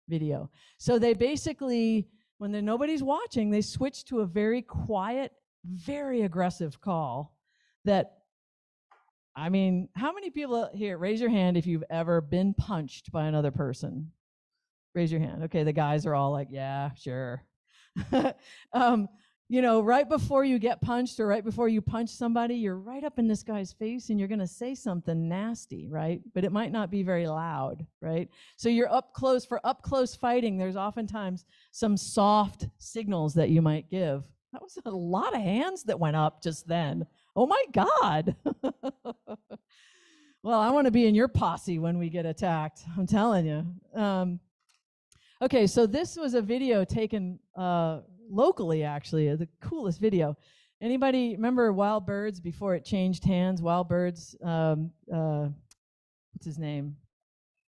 video. So they basically, when nobody's watching, they switch to a very quiet, very aggressive call that, I mean, how many people here, raise your hand if you've ever been punched by another person? Raise your hand. Okay, the guys are all like, yeah, sure. You know, right before you get punched or right before you punch somebody, you're right up in this guy's face and you're going to say something nasty, right? But it might not be very loud, right? So you're up close. For up close fighting, there's oftentimes some soft signals that you might give. That was a lot of hands that went up just then. Oh my God. Well, I want to be in your posse when we get attacked. I'm telling you. Okay, so this was a video taken locally, actually, the coolest video. Anybody remember Wild Birds before it changed hands? Wild Birds, what's his name?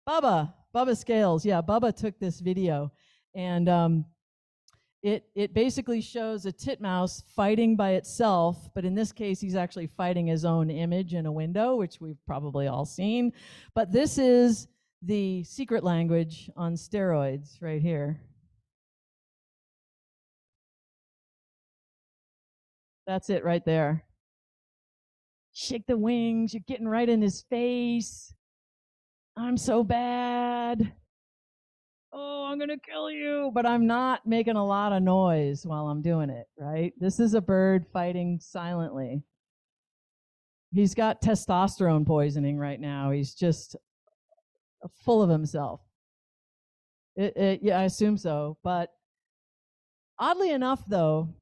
Bubba Scales. Yeah, Bubba took this video, and it basically shows a titmouse fighting by itself, but in this case, he's actually fighting his own image in a window, which we've probably all seen. But this is the secret language on steroids right here. That's it right there. Shake the wings. You're getting right in his face. I'm so bad. Oh, I'm going to kill you. But I'm not making a lot of noise while I'm doing it, right? This is a bird fighting silently. He's got testosterone poisoning right now. He's just full of himself. Yeah, I assume so. But oddly enough, though,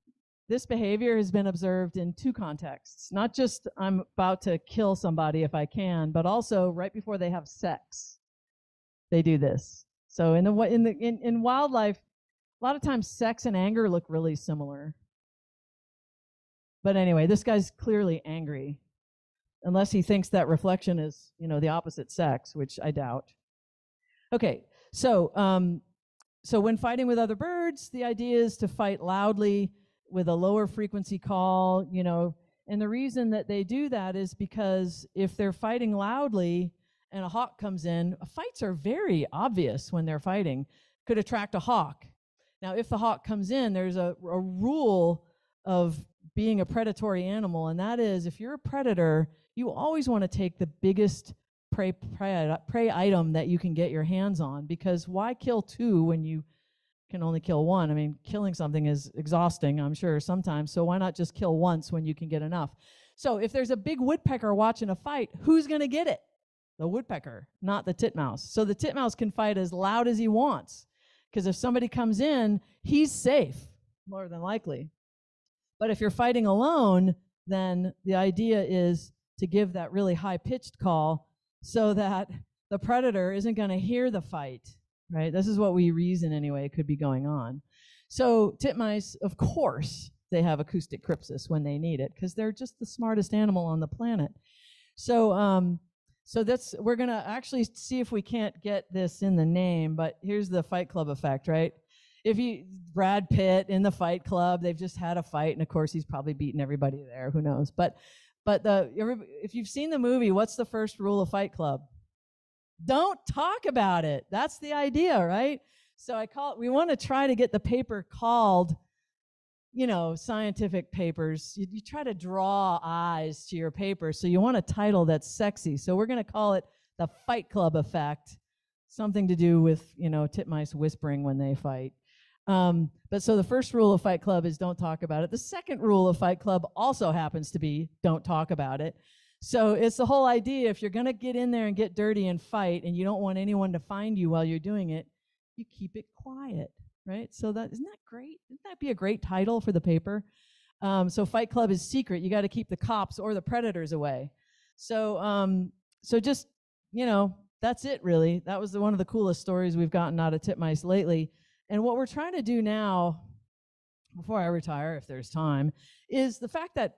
this behavior has been observed in two contexts. Not just I'm about to kill somebody if I can, but also right before they have sex, they do this. So in wildlife, a lot of times sex and anger look really similar. But anyway, this guy's clearly angry, unless he thinks that reflection is, you know, the opposite sex, which I doubt. Okay, so when fighting with other birds, the idea is to fight loudly with a lower frequency call, you know, and the reason that they do that is because if they're fighting loudly and a hawk comes in, fights are very obvious when they're fighting, could attract a hawk. Now, if the hawk comes in, there's a rule of being a predatory animal, and that is if you're a predator, you always want to take the biggest prey item that you can get your hands on, because why kill two when you can only kill one? I mean, killing something is exhausting, I'm sure, sometimes, so why not just kill once when you can get enough? So if there's a big woodpecker watching a fight, who's going to get it? The woodpecker, not the titmouse. So the titmouse can fight as loud as he wants, because if somebody comes in, he's safe, more than likely. But if you're fighting alone, then the idea is to give that really high-pitched call so that the predator isn't going to hear the fight, right? This is what we reason, anyway, could be going on. So titmice, of course, they have acoustic crypsis when they need it, because they're just the smartest animal on the planet. So we're going to actually see if we can't get this in the name, but here's the Fight Club effect, right? Brad Pitt in the Fight Club, they've just had a fight, and of course he's probably beaten everybody there, who knows? But if you've seen the movie, what's the first rule of Fight Club? Don't talk about it. That's the idea, right? So we want to try to get the paper called, you know, scientific papers. You try to draw eyes to your paper, so you want a title that's sexy. So we're going to call it the Fight Club effect, something to do with, you know, titmice whispering when they fight. But so the first rule of Fight Club is don't talk about it. The second rule of Fight Club also happens to be don't talk about it. So it's the whole idea, if you're going to get in there and get dirty and fight and you don't want anyone to find you while you're doing it, you keep it quiet, right? So isn't that great? Wouldn't that be a great title for the paper? So Fight Club is secret. You got to keep the cops or the predators away. So just, you know, that's it, really. That was one of the coolest stories we've gotten out of titmice lately. And what we're trying to do now, before I retire, if there's time, is the fact that,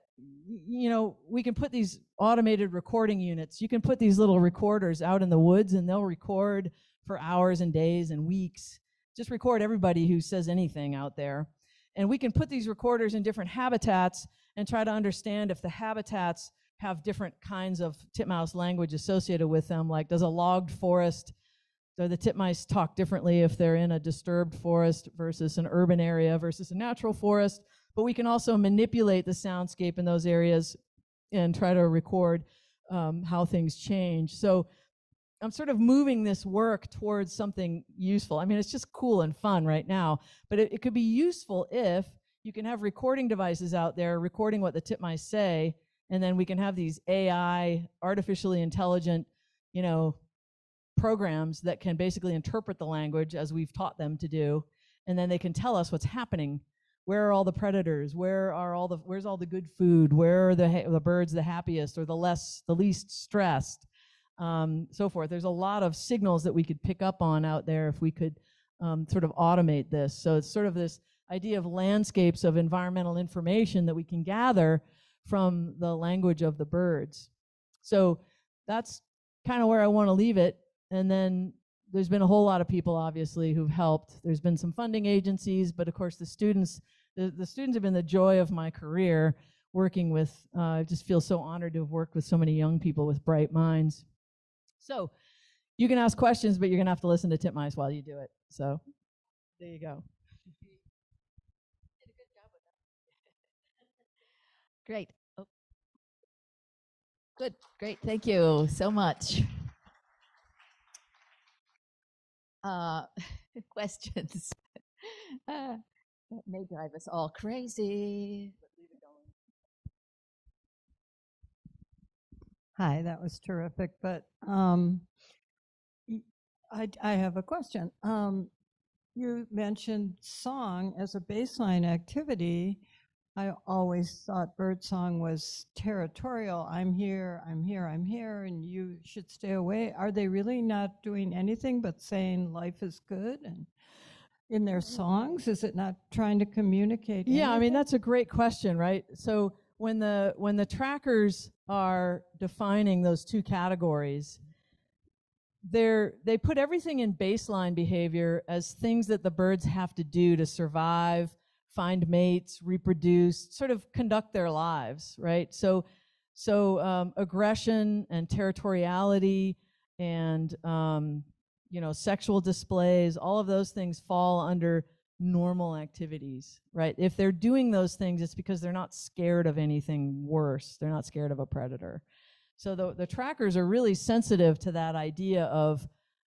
you know, we can put these automated recording units. You can put these little recorders out in the woods, and they'll record for hours and days and weeks. Just record everybody who says anything out there. And we can put these recorders in different habitats and try to understand if the habitats have different kinds of titmouse language associated with them. Like, does a logged forest, do the titmice talk differently if they're in a disturbed forest versus an urban area versus a natural forest? But we can also manipulate the soundscape in those areas and try to record how things change. So I'm sort of moving this work towards something useful. I mean, it's just cool and fun right now, but it could be useful if you can have recording devices out there recording what the titmice say, and then we can have these AI, artificially intelligent, you know, programs that can basically interpret the language as we've taught them to do, and then they can tell us what's happening. Where are all the predators? Where's all the good food? Where are the birds the happiest or the least stressed? So forth. There's a lot of signals that we could pick up on out there if we could sort of automate this. So it's sort of this idea of landscapes of environmental information that we can gather from the language of the birds. So that's kind of where I want to leave it. And then there's been a whole lot of people, obviously, who've helped. There's been some funding agencies, but of course the students have been the joy of my career working with. I just feel so honored to have worked with so many young people with bright minds. So you can ask questions, but you're going to have to listen to titmice while you do it. So there you go. Did a good job with that. Great. Oh. Good. Great. Thank you so much. Questions. That may drive us all crazy. Hi, that was terrific. But I have a question. You mentioned song as a baseline activity. I always thought birdsong was territorial. I'm here, I'm here, I'm here, and you should stay away. Are they really not doing anything but saying life is good? And in their songs, is it not trying to communicate? Yeah, anything? I mean, that's a great question, right? So when the trackers are defining those two categories, they put everything in baseline behavior as things that the birds have to do to survive, find mates, reproduce, sort of conduct their lives, right? So aggression and territoriality and sexual displays, all of those things fall under normal activities, right? If they're doing those things, it's because they're not scared of anything worse. They're not scared of a predator. So the trackers are really sensitive to that idea of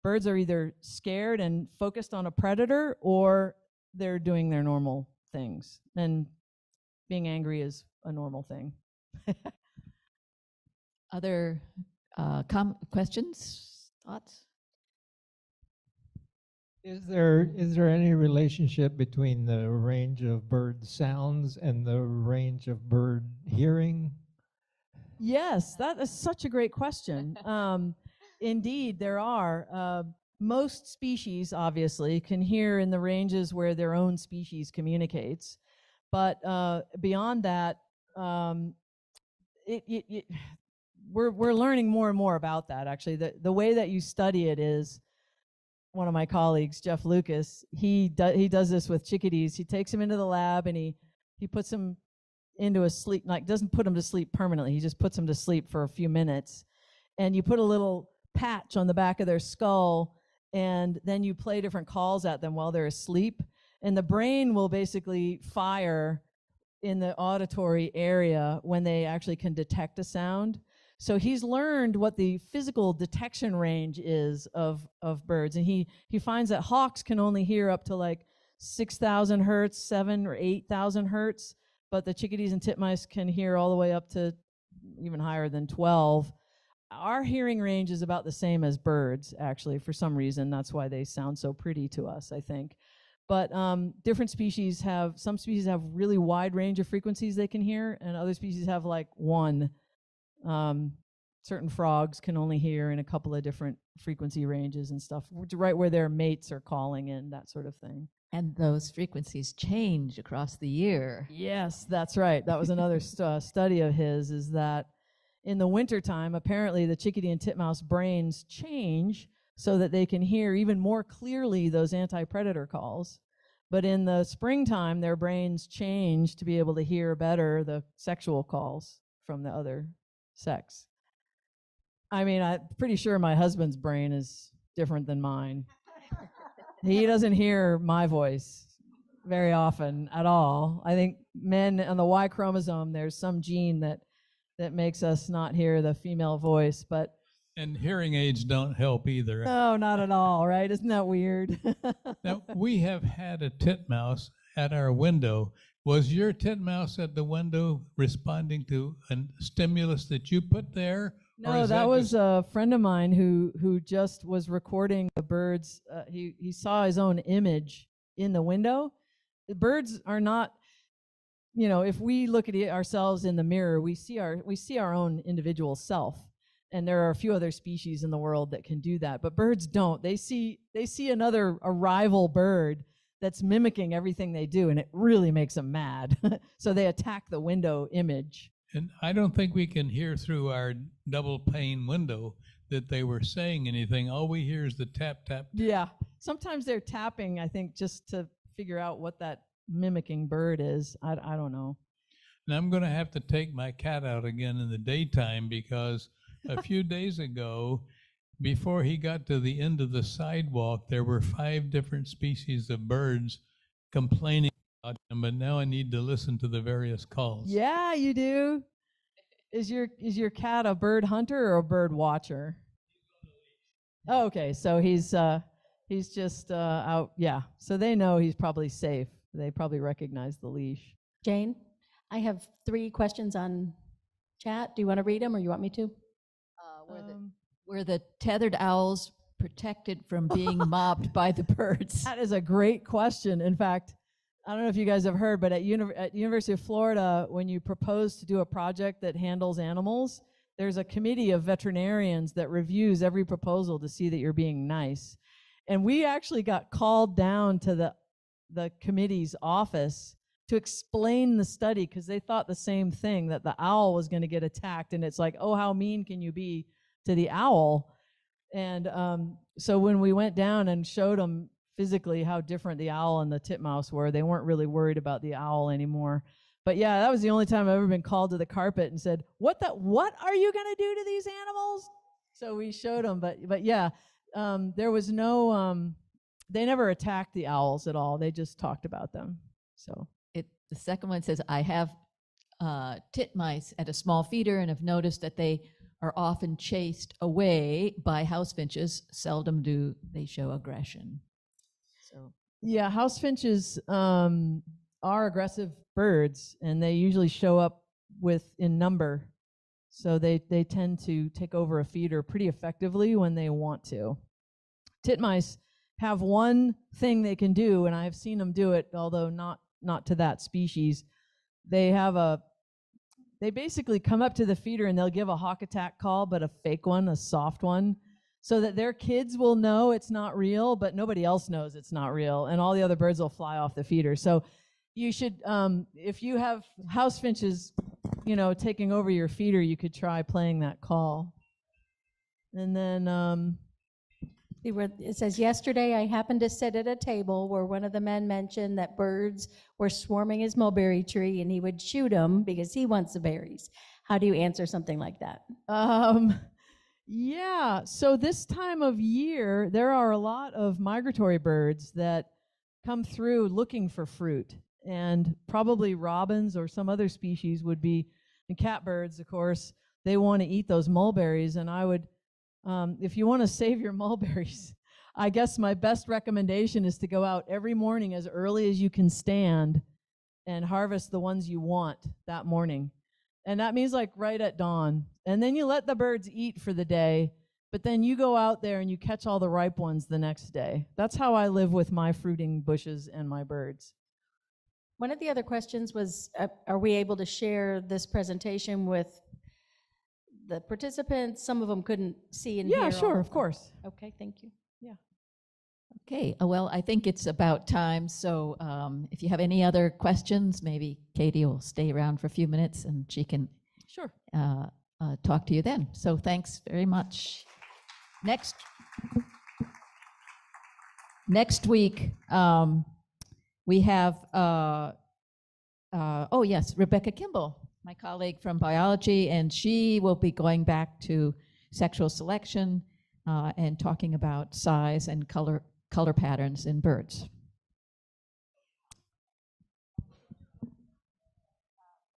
birds are either scared and focused on a predator, or they're doing their normal things. And being angry is a normal thing. Other questions, thoughts? Is there any relationship between the range of bird sounds and the range of bird hearing? Yes, that is such a great question. Indeed, there are. Most species, obviously, can hear in the ranges where their own species communicates. But beyond that, we're learning more and more about that, actually. The way that you study it is, one of my colleagues, Jeff Lucas, he does this with chickadees. He takes them into the lab and he puts them into a sleep, like doesn't put them to sleep permanently. He just puts them to sleep for a few minutes. And you put a little patch on the back of their skull, and then you play different calls at them while they're asleep. And the brain will basically fire in the auditory area when they actually can detect a sound. So he's learned what the physical detection range is of birds. And he finds that hawks can only hear up to like 6,000 hertz, 7,000 or 8,000 hertz, but the chickadees and titmice can hear all the way up to even higher than 12. Our hearing range is about the same as birds, actually, for some reason. That's why they sound so pretty to us, I think. But different species some species have really wide range of frequencies they can hear, and other species have like one. certain frogs can only hear in a couple of different frequency ranges and stuff, right where their mates are calling in, that sort of thing. And those frequencies change across the year. Yes, that's right. That was another study of his, is that in the wintertime, apparently the chickadee and titmouse brains change so that they can hear even more clearly those anti-predator calls. But in the springtime, their brains change to be able to hear better the sexual calls from the other sex. I mean, I'm pretty sure my husband's brain is different than mine. He doesn't hear my voice very often at all. I think men on the Y chromosome, there's some gene that makes us not hear the female voice, but And hearing aids don't help either. no, not at all, right? Isn't that weird? Now, we have had a titmouse at our window. Was your titmouse at the window responding to a stimulus that you put there? No, that was a friend of mine who just was recording the birds. He saw his own image in the window. The birds are not, if we look at ourselves in the mirror, we see our own individual self. And there are a few other species in the world that can do that, but birds don't. They see a rival bird that's mimicking everything they do, and it really makes them mad. So they attack the window image. And I don't think we can hear through our double pane window that they were saying anything. All we hear is the tap, tap. Yeah. Sometimes they're tapping, I think, just to figure out what that mimicking bird is. I don't know. And I'm going to have to take my cat out again in the daytime, because a few days ago, before he got to the end of the sidewalk, there were 5 different species of birds complaining about him, but now I need to listen to the various calls. Yeah, you do. Is your cat a bird hunter or a bird watcher? Oh, okay, so he's just out. Yeah, so they know he's probably safe. They probably recognize the leash. Jane, I have 3 questions on chat. Do you want to read them, or you want me to? Were the tethered owls protected from being mobbed by the birds? That is a great question. In fact, I don't know if you guys have heard, but at University of Florida, when you propose to do a project that handles animals, there's a committee of veterinarians that reviews every proposal to see that you're being nice. And we actually got called down to the committee's office to explain the study, because they thought the same thing, that the owl was going to get attacked. And it's like, oh, how mean can you be to the owl? And so when we went down and showed them physically how different the owl and the titmouse were, they weren't really worried about the owl anymore. But yeah, that was the only time I've ever been called to the carpet and said, what are you going to do to these animals? So we showed them, but yeah, there was no, they never attacked the owls at all. They just talked about them. So The second one says, I have titmice at a small feeder and have noticed that they are often chased away by house finches. Seldom do they show aggression. So yeah, house finches are aggressive birds, and they usually show up in number. So they tend to take over a feeder pretty effectively when they want to. Titmice have one thing they can do, and I have seen them do it, although not to that species. They basically come up to the feeder and they'll give a hawk attack call, but a fake one, a soft one, so that their kids will know it's not real, but nobody else knows it's not real, and all the other birds will fly off the feeder. So you should, if you have house finches, taking over your feeder, you could try playing that call. And then It says, yesterday I happened to sit at a table where one of the men mentioned that birds were swarming his mulberry tree and he would shoot them because he wants the berries. How do you answer something like that? Yeah, so this time of year, there are a lot of migratory birds that come through looking for fruit, and probably robins or some other species would be, and catbirds, of course, they want to eat those mulberries, and I would, if you want to save your mulberries, I guess my best recommendation is to go out every morning as early as you can stand and harvest the ones you want that morning. And that means like right at dawn. And then you let the birds eat for the day, but then you go out there and you catch all the ripe ones the next day. That's how I live with my fruiting bushes and my birds. One of the other questions was, are we able to share this presentation with the participants, some of them couldn't see and hear. Yeah, all sure, of them. course. Okay, thank you. Okay, well, I think it's about time. So if you have any other questions, maybe Katie will stay around for a few minutes and she can Sure. talk to you then. So thanks very much. Next week, we have, oh yes, Rebecca Kimball, my colleague from biology, and she will be going back to sexual selection and talking about size and color patterns in birds.